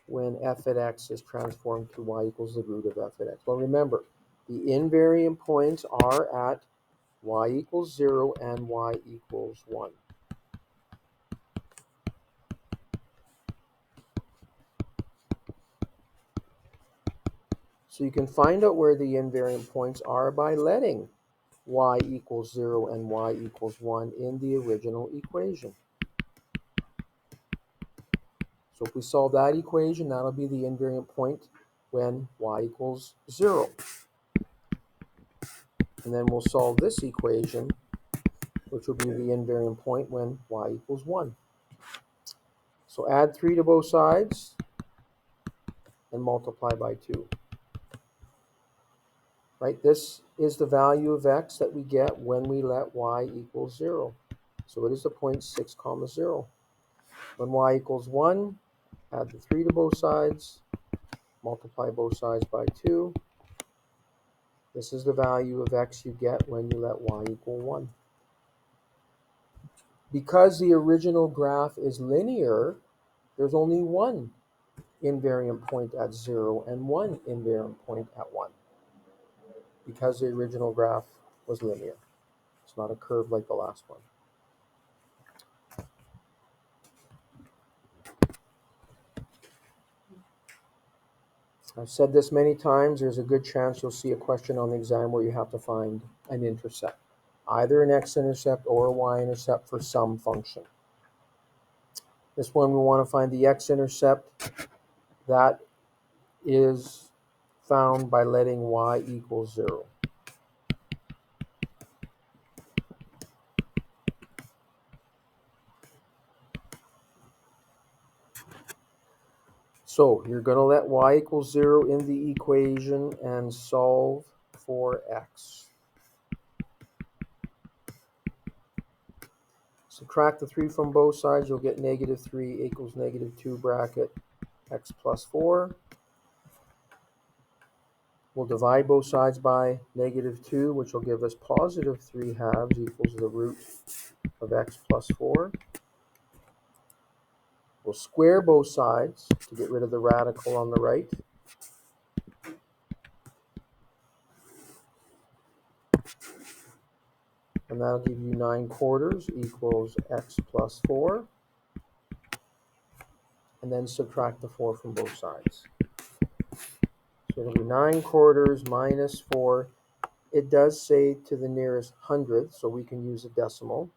when f at x is transformed to y equals the root of f at x. Well, remember, the invariant points are at y equals 0 and y equals 1. So you can find out where the invariant points are by letting y equals 0 and y equals 1 in the original equation. So if we solve that equation, that'll be the invariant point when y equals 0. And then we'll solve this equation, which will be the invariant point when y equals 1. So add 3 to both sides and multiply by 2. Right? This is the value of x that we get when we let y equal 0. So it is the point 6, 0. When y equals 1, add the 3 to both sides, multiply both sides by 2. This is the value of x you get when you let y equal 1. Because the original graph is linear, there's only one invariant point at 0 and one invariant point at 1. Because the original graph was linear. It's not a curve like the last one. I've said this many times, there's a good chance you'll see a question on the exam where you have to find an intercept. Either an x-intercept or a y-intercept for some function. This one we want to find the x-intercept. That is found by letting y equal 0. So you're going to let y equals 0 in the equation and solve for x. Subtract the 3 from both sides, you'll get negative 3 equals negative 2 bracket x plus 4. We'll divide both sides by negative 2, which will give us positive 3 halves equals the root of x plus 4. We'll square both sides to get rid of the radical on the right. And that'll give you 9/4 equals x plus 4. And then subtract the 4 from both sides. So it'll be 9/4 minus 4. It does say to the nearest hundredth, so we can use a decimal.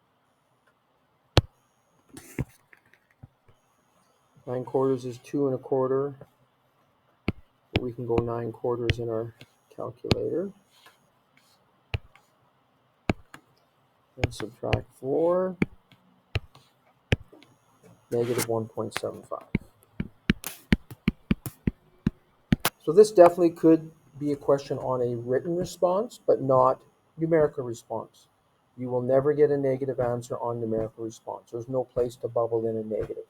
9/4 is 2 1/4. But we can go 9/4 in our calculator. And subtract 4. Negative 1.75. So this definitely could be a question on a written response, but not numerical response. You will never get a negative answer on numerical response. There's no place to bubble in a negative.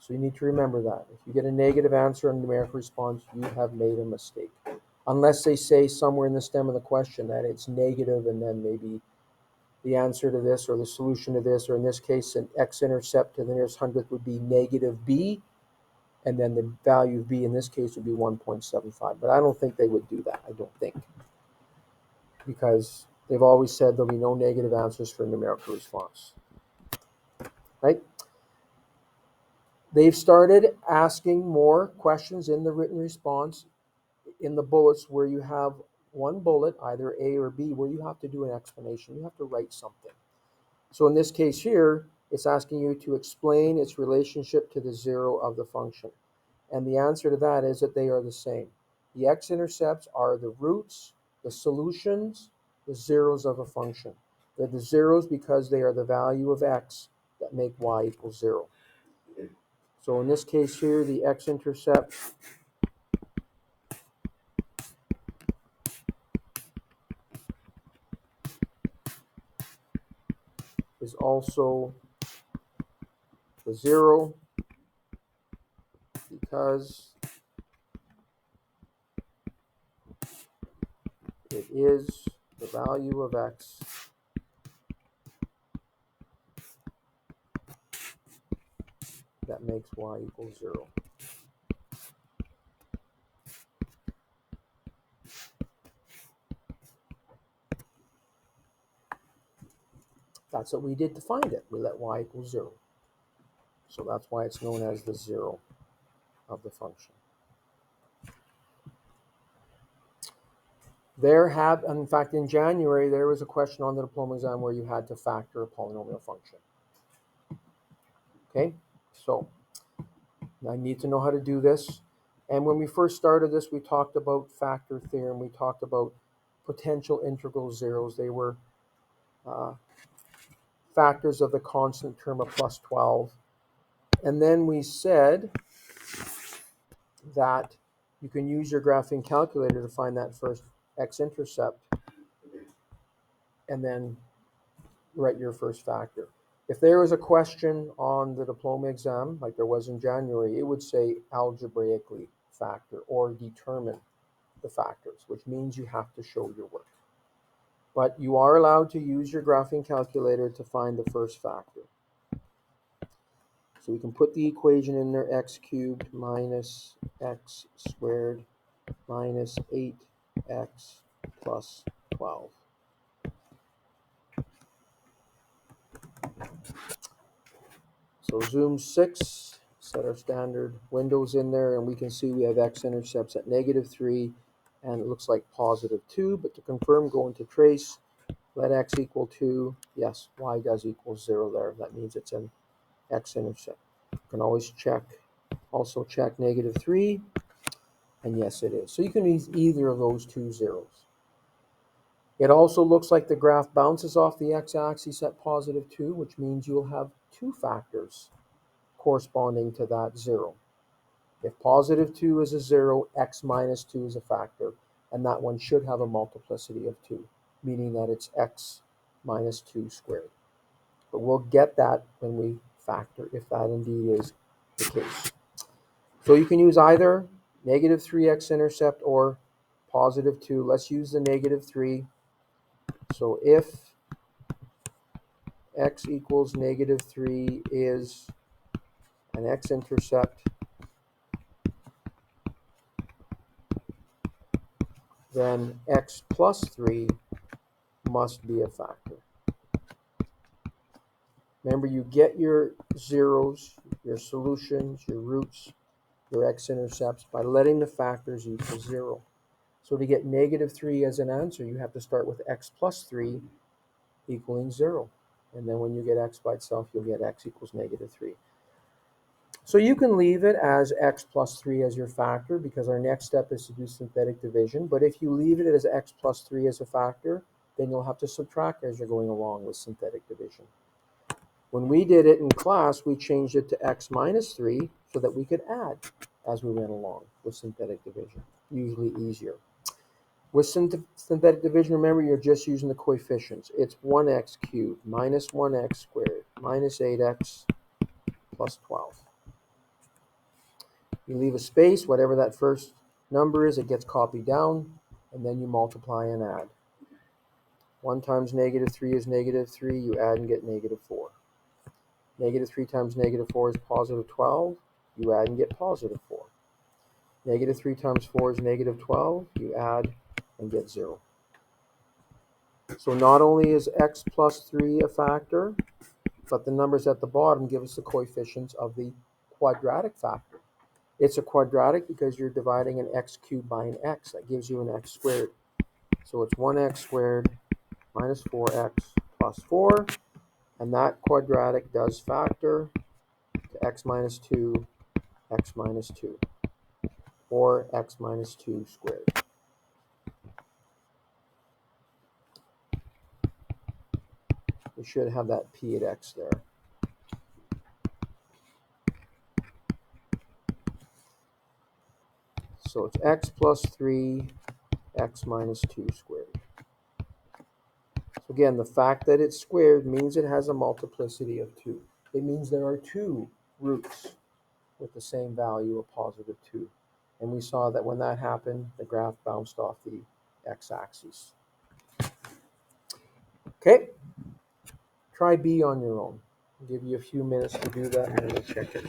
So you need to remember that. If you get a negative answer on numerical response, you have made a mistake. Unless they say somewhere in the stem of the question that it's negative and then maybe the answer to this or the solution to this, or in this case, an x-intercept to the nearest hundredth would be negative b, and then the value of b in this case would be 1.75. But I don't think they would do that. I don't think. Because they've always said there'll be no negative answers for numerical response. Right? They've started asking more questions in the written response in the bullets where you have one bullet, either A or B, where you have to do an explanation. You have to write something. So in this case here, it's asking you to explain its relationship to the 0 of the function. And the answer to that is that they are the same. The x-intercepts are the roots, the solutions, the zeros of a function. They're the zeros because they are the value of x that make y equal 0. So in this case here, the x-intercept is also the 0 because it is the value of x that makes y equal 0. That's what we did to find it. We let y equal 0. So that's why it's known as the 0 of the function. In fact, in January, there was a question on the diploma exam where you had to factor a polynomial function. Okay, so I need to know how to do this. And when we first started this, we talked about factor theorem. We talked about potential integral zeros. They were factors of the constant term of plus 12. And then we said that you can use your graphing calculator to find that first x-intercept and then write your first factor. If there was a question on the diploma exam, like there was in January, it would say algebraically factor or determine the factors, which means you have to show your work. But you are allowed to use your graphing calculator to find the first factor. So we can put the equation in there, x cubed minus x squared minus 8x plus 12. So zoom 6, set our standard windows in there, and we can see we have x-intercepts at -3, and it looks like +2, but to confirm, go into trace, let x equal 2, yes, y does equal 0 there. That means it's an x-intercept. You can always check, also check -3, and yes, it is. So you can use either of those two zeros. It also looks like the graph bounces off the x-axis at +2, which means you'll have two factors corresponding to that 0. If +2 is a 0, x minus 2 is a factor, and that one should have a multiplicity of 2, meaning that it's x minus 2 squared. But we'll get that when we factor, if that indeed is the case. So you can use either -3 x-intercept or +2. Let's use the -3. So if x equals -3 is an x-intercept, then x plus 3 must be a factor. Remember, you get your zeros, your solutions, your roots, your x-intercepts by letting the factors equal 0. So to get -3 as an answer, you have to start with x plus 3 equaling 0. And then when you get x by itself, you'll get x equals -3. So you can leave it as x plus 3 as your factor because our next step is to do synthetic division. But if you leave it as x plus 3 as a factor, then you'll have to subtract as you're going along with synthetic division. When we did it in class, we changed it to x minus 3 so that we could add as we went along with synthetic division. Usually easier. With synthetic division, remember, you're just using the coefficients. It's 1x cubed minus 1x squared minus 8x plus 12. You leave a space, whatever that first number is, it gets copied down, and then you multiply and add. 1 times -3 is -3, you add and get -4. -3 times -4 is +12, you add and get +4. -3 times 4 is -12, you add and get 0. So not only is x plus 3 a factor, but the numbers at the bottom give us the coefficients of the quadratic factor. It's a quadratic because you're dividing an x cubed by an x. That gives you an x squared. So it's 1x squared minus 4x plus 4. And that quadratic does factor to x minus 2, x minus 2, or x minus 2 squared. We should have that p at x there. So it's x plus 3, x minus 2 squared. So again, the fact that it's squared means it has a multiplicity of 2. It means there are 2 roots with the same value of +2. And we saw that when that happened, the graph bounced off the x-axis. Okay, try B on your own. I'll give you a few minutes to do that and then we'll check it.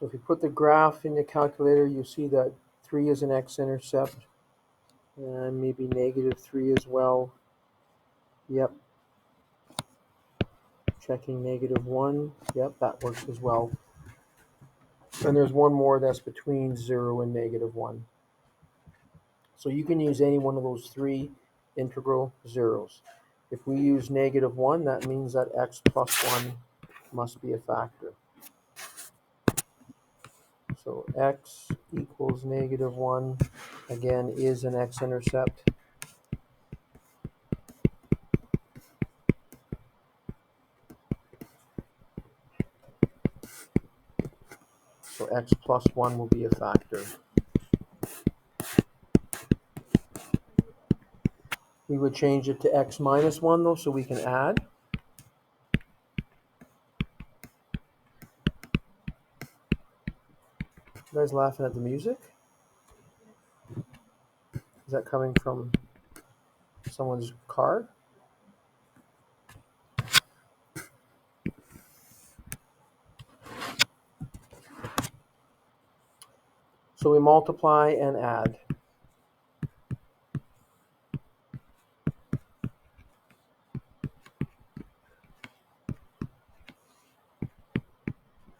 So if you put the graph in the calculator, you see that 3 is an x-intercept, and maybe -3 as well. Yep. Checking -1. Yep, that works as well. And there's one more that's between 0 and -1. So you can use any one of those three integral zeros. If we use -1, that means that x plus 1 must be a factor. So x equals -1, again, is an x-intercept. So x plus 1 will be a factor. We would change it to x minus 1, though, so we can add. You guys laughing at the music? Is that coming from someone's car? So we multiply and add.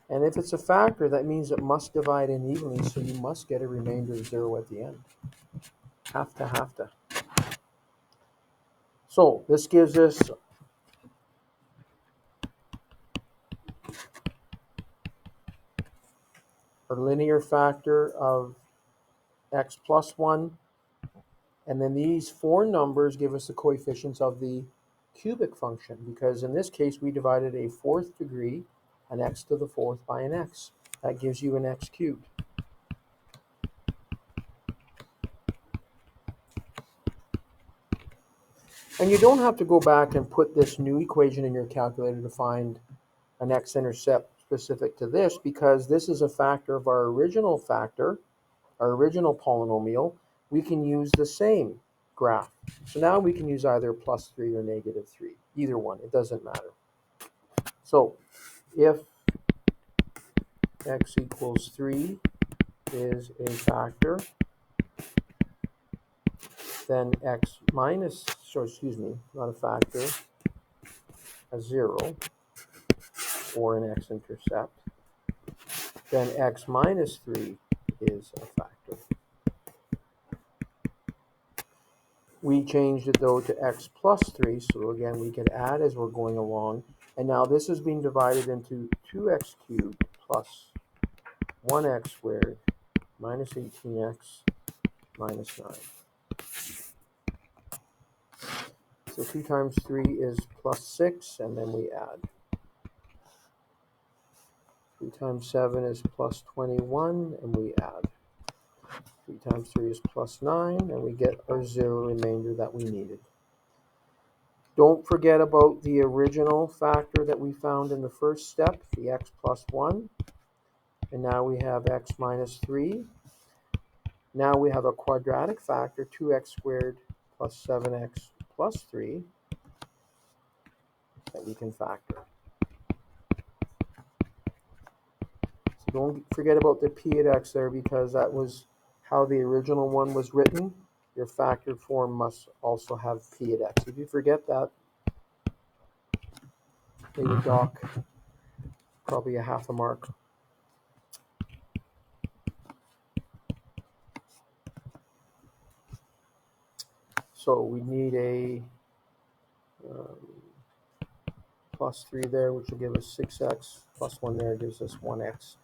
And if it's a factor, that means it must divide in evenly, so you must get a remainder of 0 at the end. Have to. So this gives us a linear factor of x plus 1. And then these four numbers give us the coefficients of the cubic function, because in this case we divided a 4th degree, an x to the 4th, by an x. That gives you an x cubed. And you don't have to go back and put this new equation in your calculator to find an x-intercept specific to this, because this is a factor of our original factor, our original polynomial. We can use the same graph. So now we can use either +3 or -3. Either one, it doesn't matter. So if x equals 3 is a factor, then x minus, so excuse me, not a factor, a 0, or an x-intercept, then x minus 3 is a factor. We changed it though to x plus 3, so again we can add as we're going along. And now this is being divided into 2x cubed plus 1x squared minus 18x minus 9. So 2 times 3 is plus 6, and then we add. 3 times 7 is plus 21, and we add. 3 times 3 is plus 9, and we get our 0 remainder that we needed. Don't forget about the original factor that we found in the first step, the x plus 1. And now we have x minus 3. Now we have a quadratic factor, 2x squared plus 7x plus 3, that we can factor. So don't forget about the p at x there, because that was how the original one was written. Your factored form must also have p at x. If you forget that, they would dock probably a half a mark. So we need a plus 3 there, which will give us 6x, plus 1 there gives us 1x.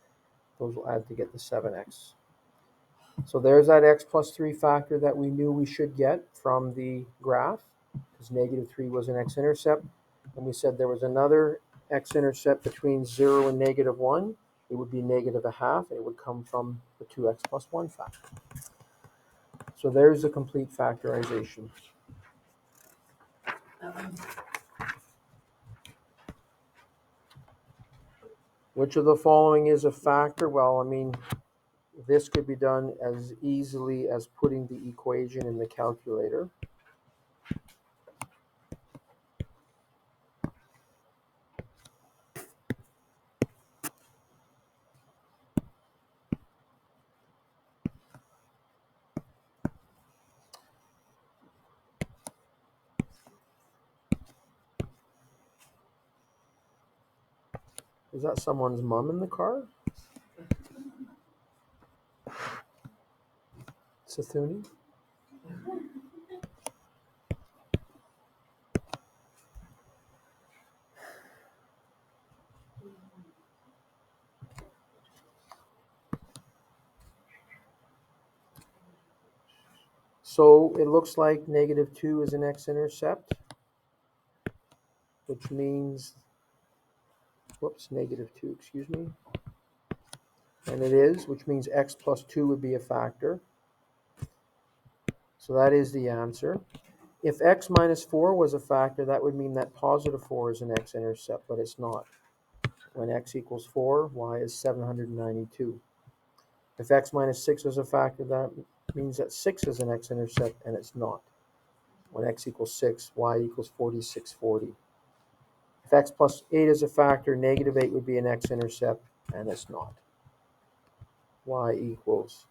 Those will add to get the 7x. So there's that x plus 3 factor that we knew we should get from the graph, because negative 3 was an x-intercept. And we said there was another x-intercept between 0 and negative 1. It would be negative a half, and it would come from the 2x plus 1 factor. So there's the complete factorization. Which of the following is a factor? Well, I mean, this could be done as easily as putting the equation in the calculator. Is that someone's mom in the car? Sathuni? So it looks like negative 2 is an x-intercept, which means, whoops, negative 2, excuse me. And it is, which means x plus 2 would be a factor. So that is the answer. If x minus 4 was a factor, that would mean that positive 4 is an x-intercept, but it's not. When x equals 4, y is 792. If x minus 6 is a factor, that means that 6 is an x-intercept, and it's not. When x equals 6, y equals 4640. If x plus 8 is a factor, negative 8 would be an x-intercept, and it's not. Y equals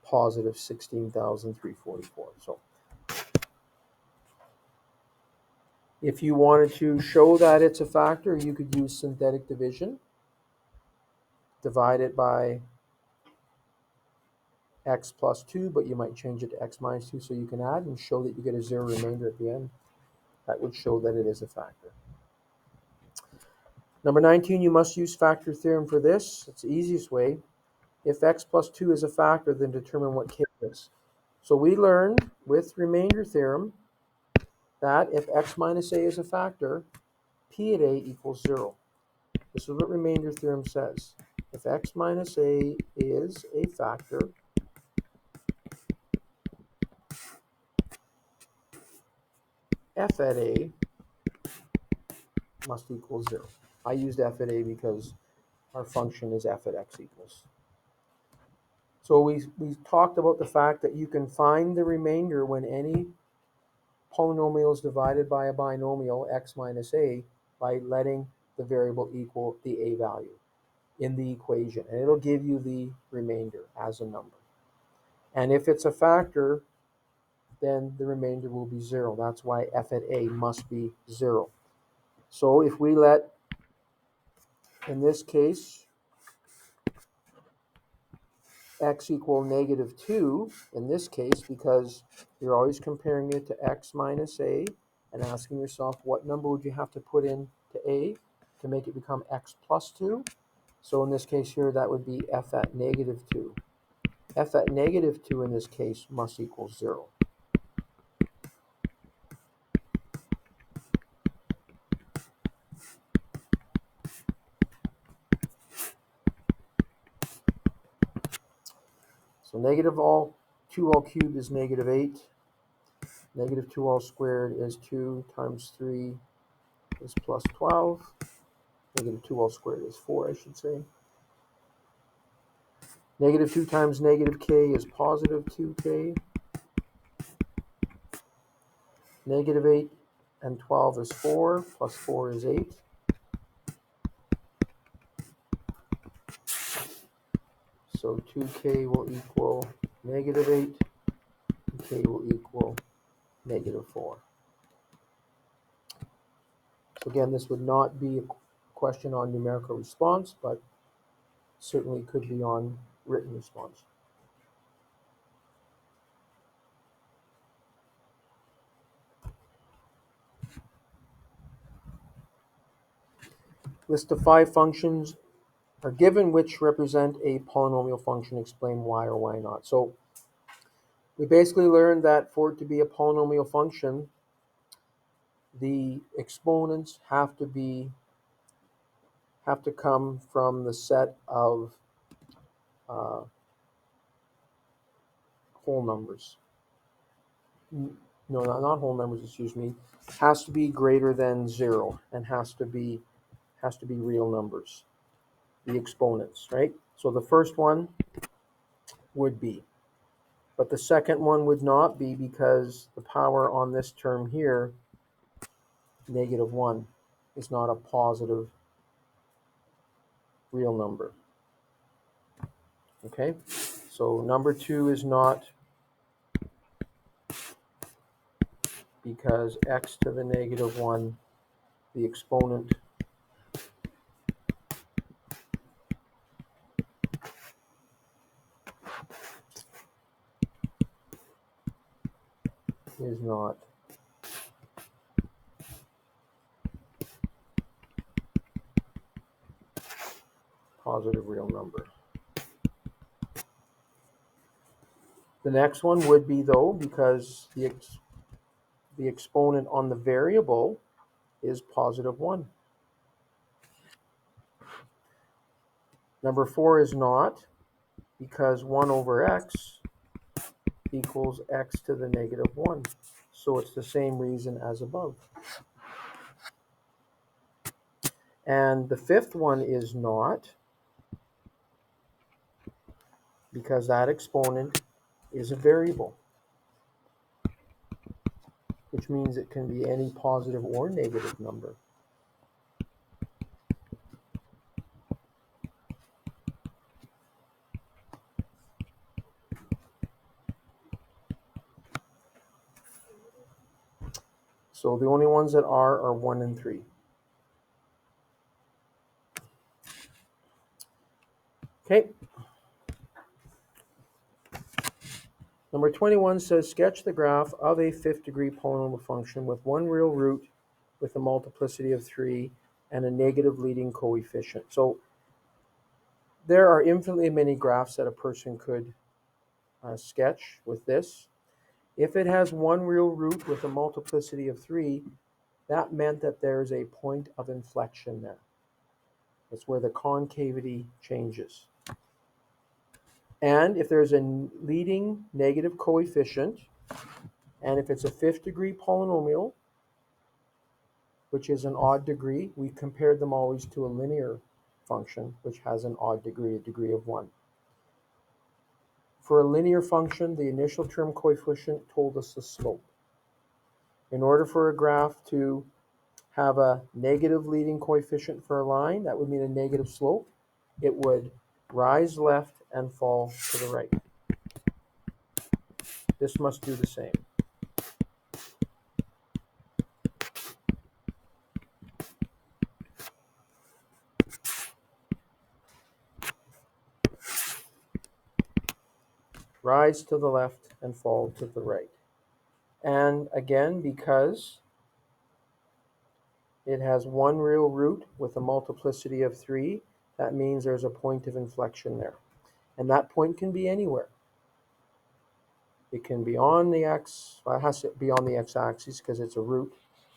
positive 16,344. So if you wanted to show that it's a factor, you could use synthetic division. Divide it by x plus 2, but you might change it to x minus 2 so you can add and show that you get a 0 remainder at the end. That would show that it is a factor. Number 19, you must use factor theorem for this. It's the easiest way. If x plus 2 is a factor, then determine what k is. So we learned with remainder theorem that if x minus a is a factor, p at a equals 0. This is what remainder theorem says. If x minus a is a factor, f at a must equal 0. I used f at a because our function is f at x equals. So we talked about the fact that you can find the remainder when any polynomial is divided by a binomial, x minus a, by letting the variable equal the a value in the equation. And it'll give you the remainder as a number. And if it's a factor, then the remainder will be 0. That's why f at a must be 0. So if we let in this case, x equal -2 in this case, because you're always comparing it to x minus a and asking yourself what number would you have to put in to a to make it become x plus 2. So in this case here, that would be f at -2. F at -2 in this case must equal 0. So -2 all cubed is -8. -2 all squared is 2 times 3 is plus 12. -2 all squared is 4, I should say. -2 times -k is positive 2k. -8 and 12 is 4, plus 4 is 8. So 2k will equal -8, and k will equal -4. So again, this would not be a question on numerical response, but certainly could be on written response. List of 5 functions are given which represent a polynomial function. Explain why or why not. So we basically learned that for it to be a polynomial function, the exponents have to come from the set of whole numbers. No, not whole numbers, excuse me. Has to be greater than 0 and has to be real numbers, the exponents, right? So the first one would be, but the second one would not be, because the power on this term here, -1, is not a positive real number. Okay, so number 2 is not, because x to the -1, the exponent is not positive real number. The next one would be, though, because the exponent on the variable is +1. Number 4 is not, because 1 over x equals x to the -1. So it's the same reason as above. And the fifth one is not, because that exponent is a variable, which means it can be any positive or negative number. So the only ones that are 1 and 3. Okay. Number 21 says, sketch the graph of a 5th-degree polynomial function with one real root with a multiplicity of 3 and a negative leading coefficient. So there are infinitely many graphs that a person could sketch with this. If it has one real root with a multiplicity of 3, that meant that there's a point of inflection there. It's where the concavity changes. And if there's a leading negative coefficient, and if it's a 5th-degree polynomial, which is an odd degree, we compared them always to a linear function, which has an odd degree, a degree of 1. For a linear function, the initial term coefficient told us the slope. In order for a graph to have a negative leading coefficient for a line, that would mean a negative slope. It would rise left and fall to the right. This must do the same. rise to the left and fall to the right. And again, because it has one real root with a multiplicity of 3, that means there's a point of inflection there. And that point can be anywhere. It can be on the x, well, it has to be on the x-axis because it's a root.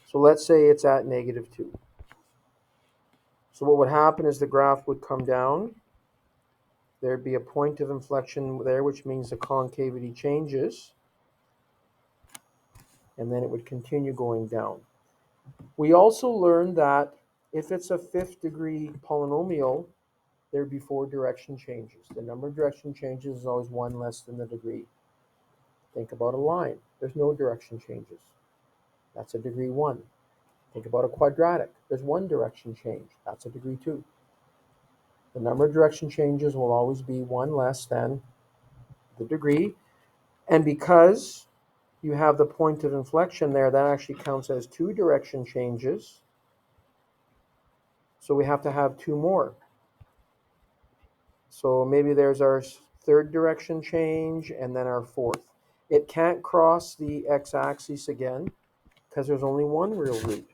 So let's say it's at -2. So what would happen is the graph would come down. There'd be a point of inflection there, which means the concavity changes. And then it would continue going down. We also learned that if it's a 5th degree polynomial, there'd be 4 direction changes. The number of direction changes is always 1 less than the degree. Think about a line. There's no direction changes. That's a degree 1. Think about a quadratic. There's 1 direction change. That's a degree 2. The number of direction changes will always be 1 less than the degree. And because you have the point of inflection there, that actually counts as 2 direction changes. So we have to have 2 more. So maybe there's our 3rd direction change and then our 4th. It can't cross the x-axis again because there's only 1 real root.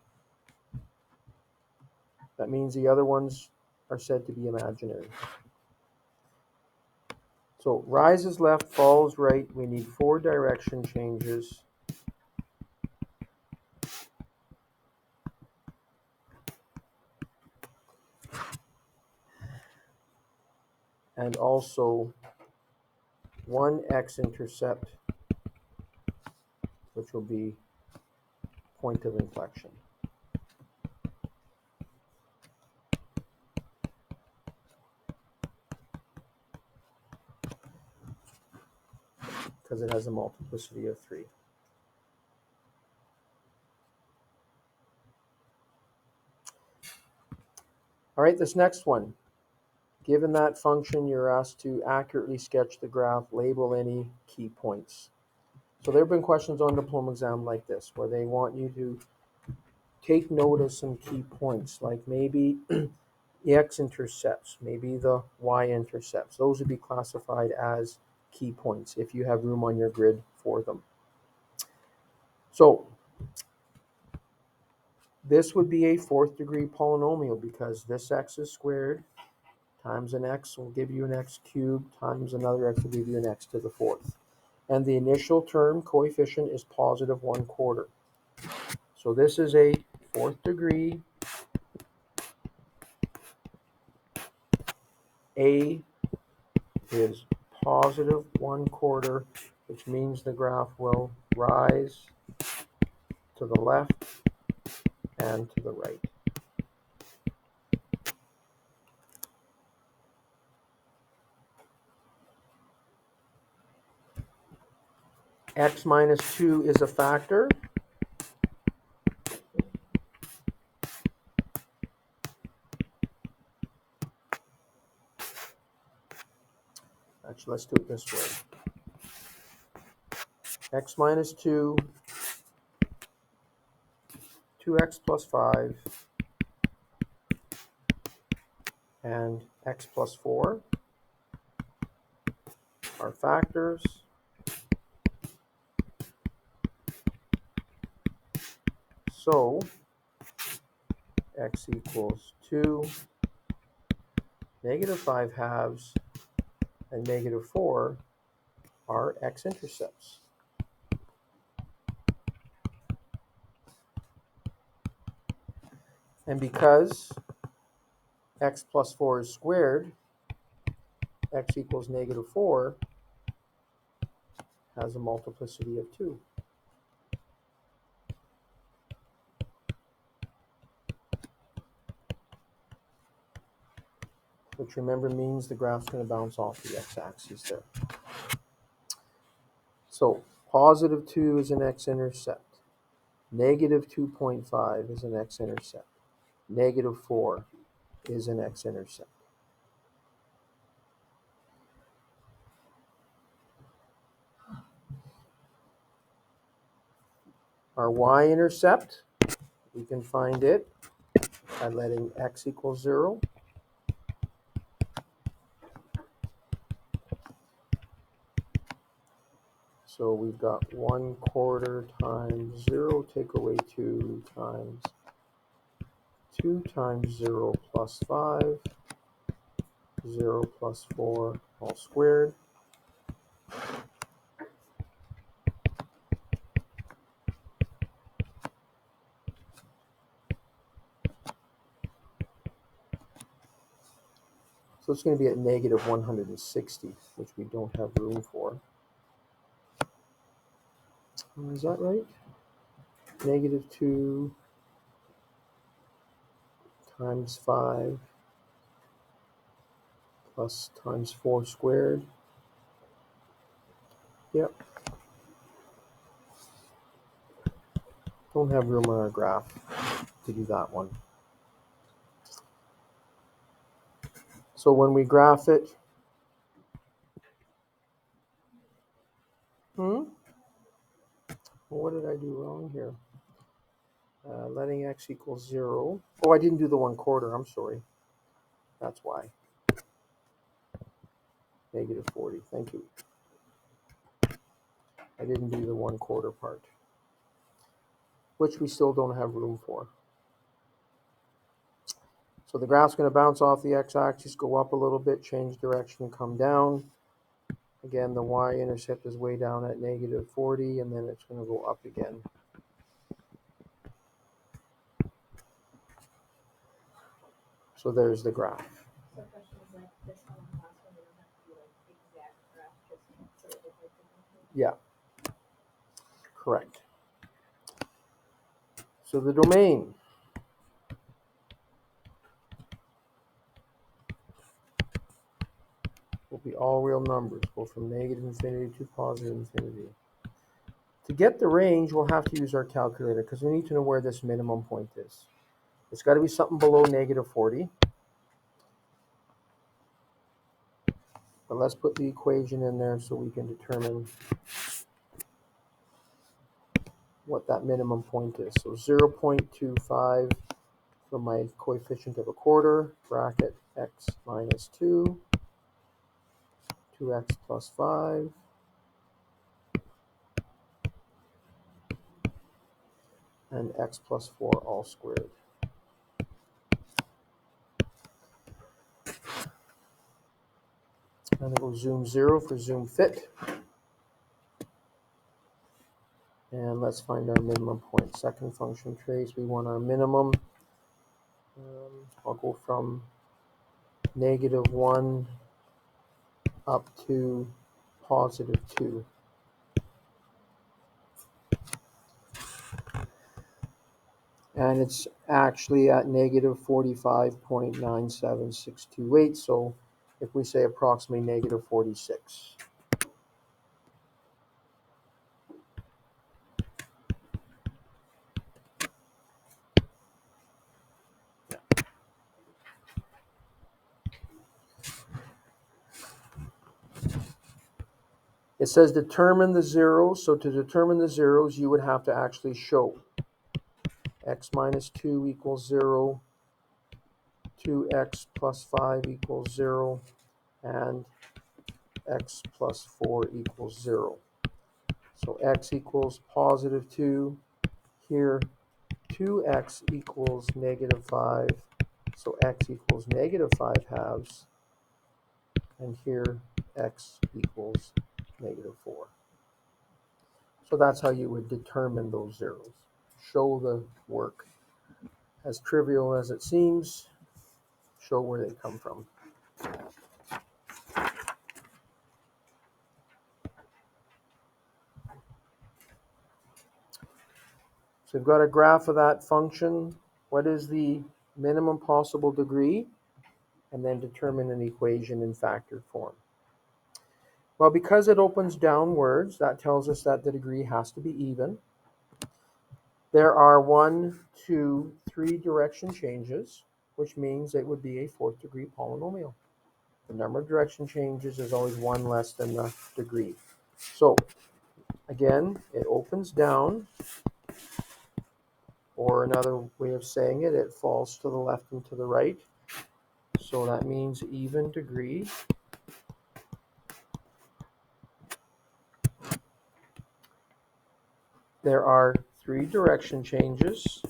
That means the other ones are said to be imaginary. So rises left, falls right. We need 4 direction changes. And also 1 x-intercept, which will be point of inflection. Because it has a multiplicity of 3. All right, this next one. Given that function, you're asked to accurately sketch the graph, label any key points. So there have been questions on diploma exam like this, where they want you to take note of some key points, like maybe the x-intercepts, maybe the y-intercepts. Those would be classified as key points if you have room on your grid for them. So this would be a 4th degree polynomial because this x is squared times an x will give you an x cubed times another x will give you an x to the 4th. And the initial term coefficient is positive 1/4. So this is a 4th degree. A is positive 1/4, which means the graph will rise to the left and to the right. X minus 2 is a factor. Actually, let's do it this way. X minus 2, 2x plus 5, and x plus 4 are factors. So x equals 2, negative 5 halves, and negative 4 are x-intercepts. And because x plus 4 is squared, x equals negative 4 has a multiplicity of 2. Which remember means the graph's going to bounce off the x-axis there. So positive 2 is an x-intercept. Negative 2.5 is an x-intercept. Negative 4 is an x-intercept. Our y-intercept, we can find it by letting x equal 0. So we've got 1/4 times 0, take away 2 times 2 times 0 plus 5, 0 plus 4 all squared. So it's going to be at negative 160, which we don't have room for. Is that right? Negative 2 times 5 plus times 4 squared. Yep. Don't have room on our graph to do that one. So when we graph it, what did I do wrong here? Letting x equal 0. Oh, I didn't do the 1/4. I'm sorry. That's why. Negative 40. Thank you. I didn't do the 1/4 part, which we still don't have room for. So the graph's going to bounce off the x-axis, go up a little bit, change direction, come down. Again, the y-intercept is way down at negative 40, and then it's going to go up again. So there's the graph. So questions like this one and the last one, they don't have to be like exact graph, just sort of like the Yeah, correct. So the domain. Will be all real numbers, go from negative infinity to positive infinity. To get the range, we'll have to use our calculator because we need to know where this minimum point is. It's got to be something below negative 40. But let's put the equation in there so we can determine what that minimum point is. So 0.25 for my coefficient of 1/4, bracket x minus 2, 2x plus 5, and x plus 4 all squared. And then we'll zoom 0 for zoom fit. And let's find our minimum point. Second function trace, we want our minimum. I'll go from negative 1 up to positive 2. And it's actually at negative 45.97628. So if we say approximately negative 46. It says determine the zeros. So to determine the zeros, you would have to actually show x minus 2 equals 0, 2x plus 5 equals 0, and x plus 4 equals 0. So x equals positive 2. Here, 2x equals negative 5. So x equals negative 5 halves. And here, x equals negative 4. So that's how you would determine those zeros. Show the work. As trivial as it seems, show where they come from. So we've got a graph of that function. What is the minimum possible degree? And then determine an equation in factored form. Well, because it opens downwards, that tells us that the degree has to be even. There are 1, 2, 3 direction changes, which means it would be a 4th degree polynomial. The number of direction changes is always 1 less than the degree. So again, it opens down, or another way of saying it, it falls to the left and to the right. So that means even degree. there are 3 direction changes.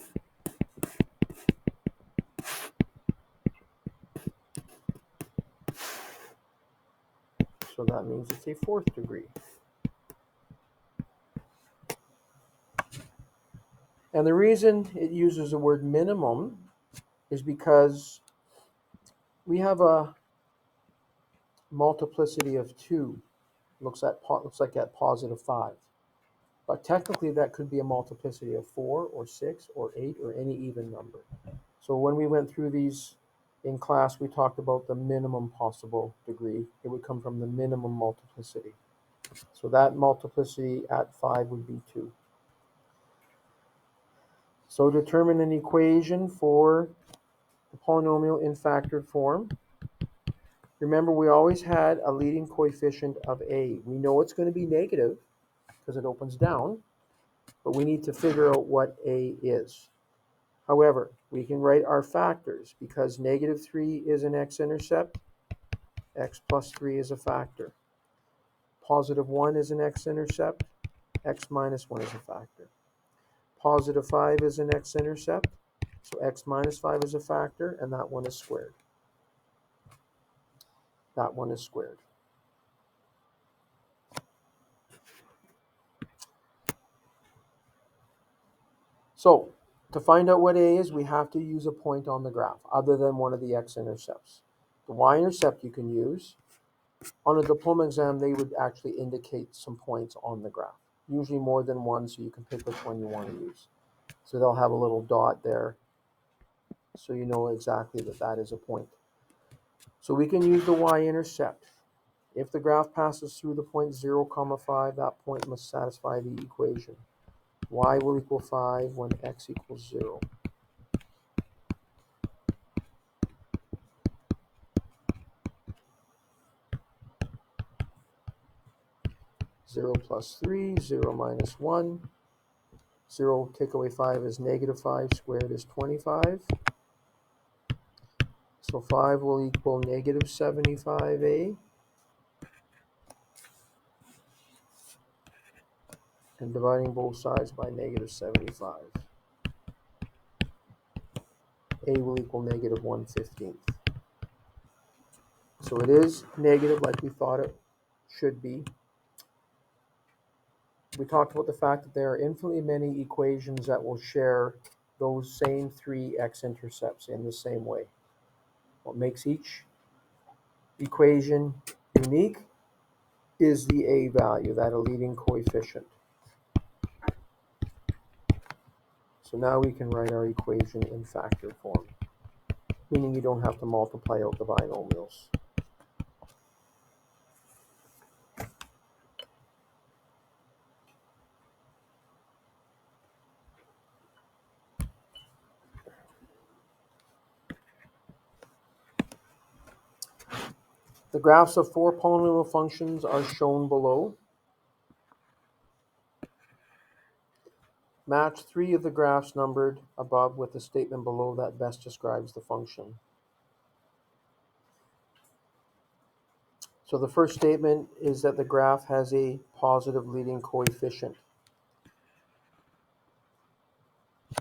So that means it's a 4th degree. And the reason it uses the word minimum is because we have a multiplicity of 2. Looks like at positive 5. But technically that could be a multiplicity of 4 or 6 or 8 or any even number. So when we went through these in class, we talked about the minimum possible degree. It would come from the minimum multiplicity. So that multiplicity at 5 would be 2. So determine an equation for the polynomial in factored form. Remember, we always had a leading coefficient of a. We know it's going to be negative because it opens down, but we need to figure out what a is. However, we can write our factors because negative 3 is an x-intercept, x plus 3 is a factor. Positive 1 is an x-intercept, x minus 1 is a factor. Positive 5 is an x-intercept, so x minus 5 is a factor, and that one is squared. That one is squared. So, to find out what a is, we have to use a point on the graph, other than one of the x-intercepts. The y-intercept you can use. On a diploma exam, they would actually indicate some points on the graph, usually more than one, so you can pick which one you want to use. So they'll have a little dot there, so you know exactly that that is a point. So we can use the y-intercept. If the graph passes through the point 0, 5, that point must satisfy the equation. Y will equal 5 when x equals 0. Zero plus 3, 0 minus 1. 0 take away 5 is negative 5 squared is 25. So 5 will equal negative 75a. And dividing both sides by negative 75. A will equal negative 1/15. So it is negative like we thought it should be. We talked about the fact that there are infinitely many equations that will share those same 3 x-intercepts in the same way. What makes each equation unique is the a value, that a leading coefficient. So now we can write our equation in factor form, meaning you don't have to multiply out the binomials. The graphs of 4 polynomial functions are shown below. Match 3 of the graphs numbered above with the statement below that best describes the function. So the first statement is that the graph has a positive leading coefficient.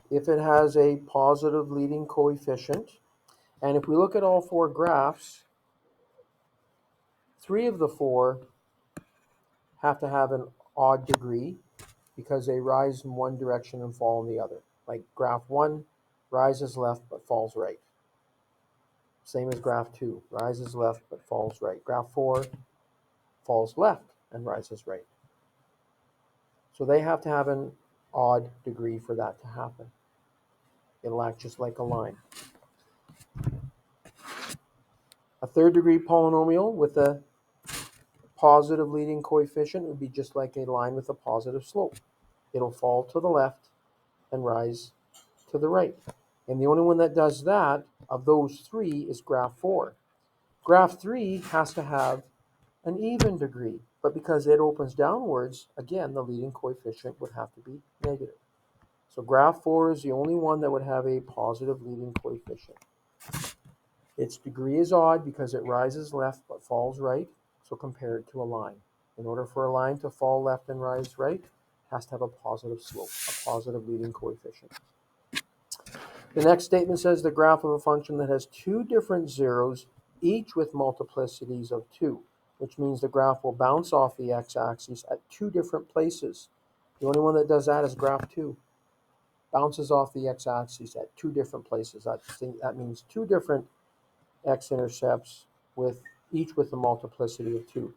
If it has a positive leading coefficient, and if we look at all 4 graphs, 3 of the 4 have to have an odd degree because they rise in one direction and fall in the other. Like graph 1 rises left but falls right. Same as graph 2, rises left but falls right. Graph 4 falls left and rises right. So they have to have an odd degree for that to happen. It'll act just like a line. A third degree polynomial with a positive leading coefficient would be just like a line with a positive slope. It'll fall to the left and rise to the right. And the only one that does that of those 3 is graph 4. Graph 3 has to have an even degree, but because it opens downwards, again, the leading coefficient would have to be negative. So graph 4 is the only one that would have a positive leading coefficient. Its degree is odd because it rises left but falls right, so compare it to a line. In order for a line to fall left and rise right, has to have a positive slope, a positive leading coefficient. The next statement says the graph of a function that has two different zeros, each with multiplicities of 2, which means the graph will bounce off the x-axis at two different places. The only one that does that is graph 2. Bounces off the x-axis at two different places. That means two different x-intercepts, with each with a multiplicity of 2.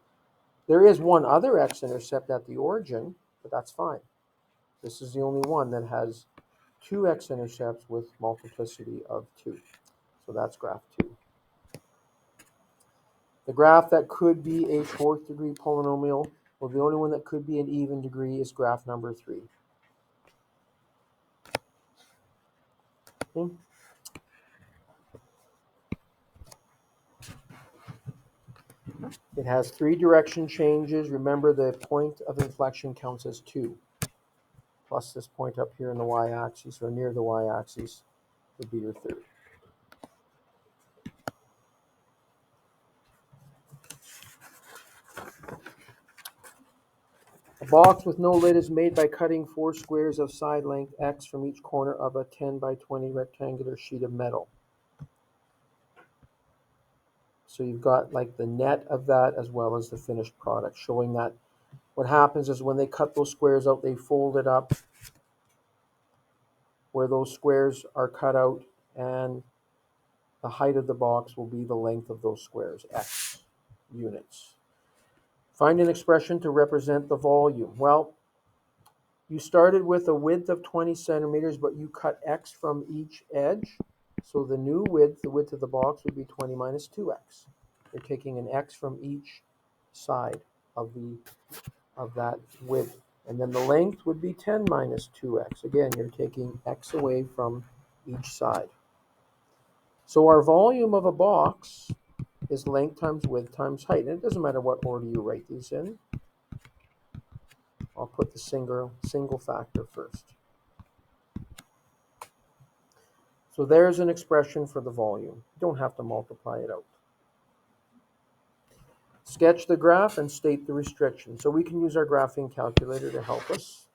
There is one other x-intercept at the origin, but that's fine. This is the only one that has two x-intercepts with multiplicity of 2. So that's graph 2. The graph that could be a fourth degree polynomial, well, the only one that could be an even degree is graph number 3. Okay. It has 3 direction changes. Remember, the point of inflection counts as 2. Plus this point up here in the y-axis, or near the y-axis, would be your third. A box with no lid is made by cutting 4 squares of side length x from each corner of a 10 by 20 rectangular sheet of metal. So you've got like the net of that as well as the finished product, showing that what happens is when they cut those squares out, they fold it up where those squares are cut out, and the height of the box will be the length of those squares, x units. Find an expression to represent the volume. Well, you started with a width of 20 centimeters, but you cut x from each edge. So the new width, the width of the box, would be 20 minus 2x. You're taking an x from each side of that width. And then the length would be 10 minus 2x. Again, you're taking x away from each side. So our volume of a box is length times width times height. And it doesn't matter what order you write these in. I'll put the single factor first. So there's an expression for the volume. You don't have to multiply it out. Sketch the graph and state the restriction. So we can use our graphing calculator to help us.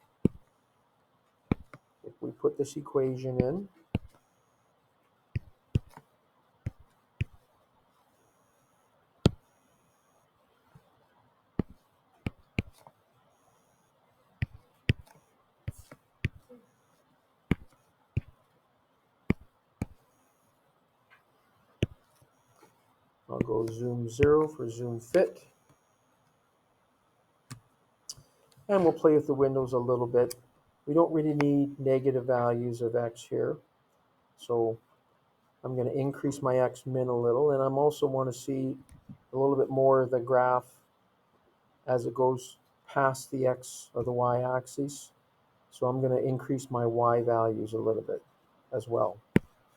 If we put this equation in, I'll go zoom 0 for zoom fit. And we'll play with the windows a little bit. We don't really need negative values of x here. So I'm going to increase my x min a little. And I also want to see a little bit more of the graph as it goes past the x or the y-axis. So I'm going to increase my y values a little bit as well.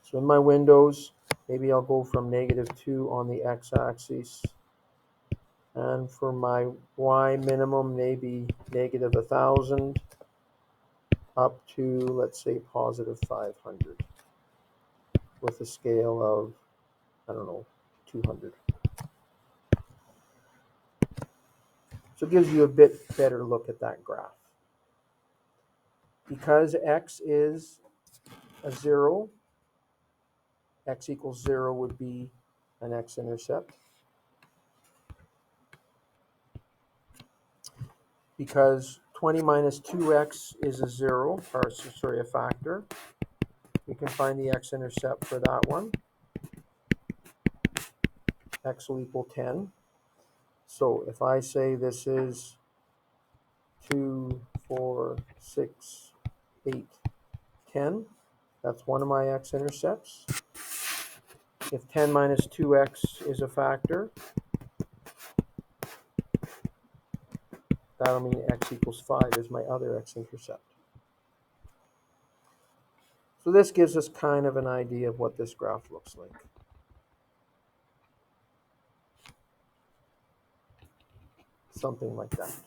So in my windows, maybe I'll go from -2 on the x-axis. And for my y minimum, maybe -1,000 up to, let's say, +500 with a scale of, I don't know, 200. So it gives you a bit better look at that graph. Because x is a 0, x equals 0 would be an x-intercept. Because 20 minus 2x is a factor, we can find the x-intercept for that one. X will equal 10. So if I say this is 2, 4, 6, 8, 10, that's one of my x-intercepts. If 10 minus 2x is a factor, that'll mean x equals 5 is my other x-intercept. So this gives us kind of an idea of what this graph looks like. Something like that.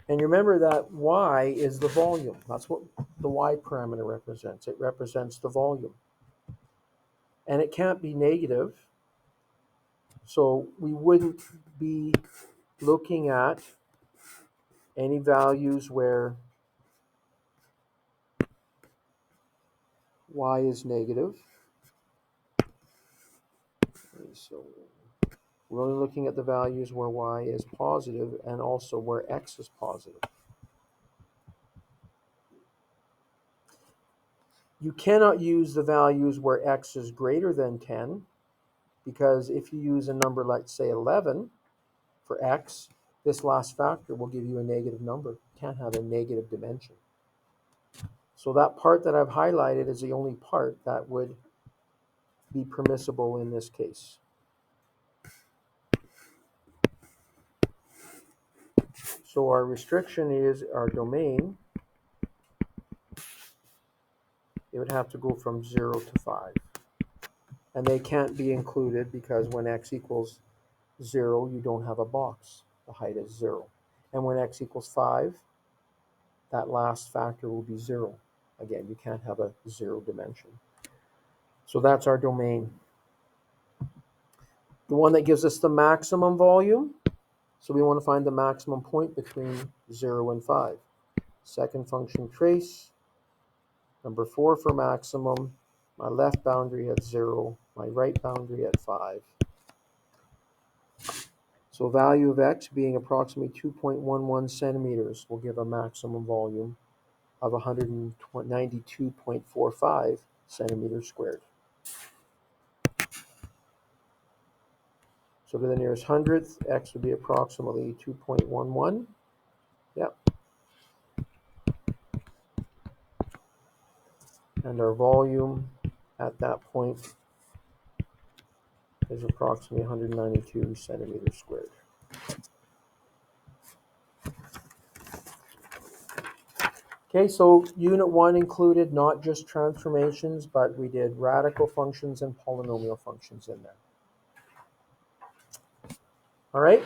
And remember that y is the volume. That's what the y parameter represents. It represents the volume. And it can't be negative. So we wouldn't be looking at any values where y is negative. Okay, so we're only looking at the values where y is positive and also where x is positive. You cannot use the values where x is greater than 10, because if you use a number, let's say 11 for x, this last factor will give you a negative number. It can't have a negative dimension. So that part that I've highlighted is the only part that would be permissible in this case. So our restriction is our domain. It would have to go from 0 to 5. And they can't be included because when x equals 0, you don't have a box. The height is 0. And when x equals 5, that last factor will be 0. Again, you can't have a 0 dimension. So that's our domain. The one that gives us the maximum volume, so we want to find the maximum point between 0 and 5. Second function trace, number 4 for maximum, my left boundary at 0, my right boundary at 5. So value of x being approximately 2.11 centimeters will give a maximum volume of 192.45 centimeters squared. So to the nearest hundredth, x would be approximately 2.11. Yep. And our volume at that point is approximately 192 centimeters squared. Okay, so unit 1 included not just transformations, but we did radical functions and polynomial functions in there. All right.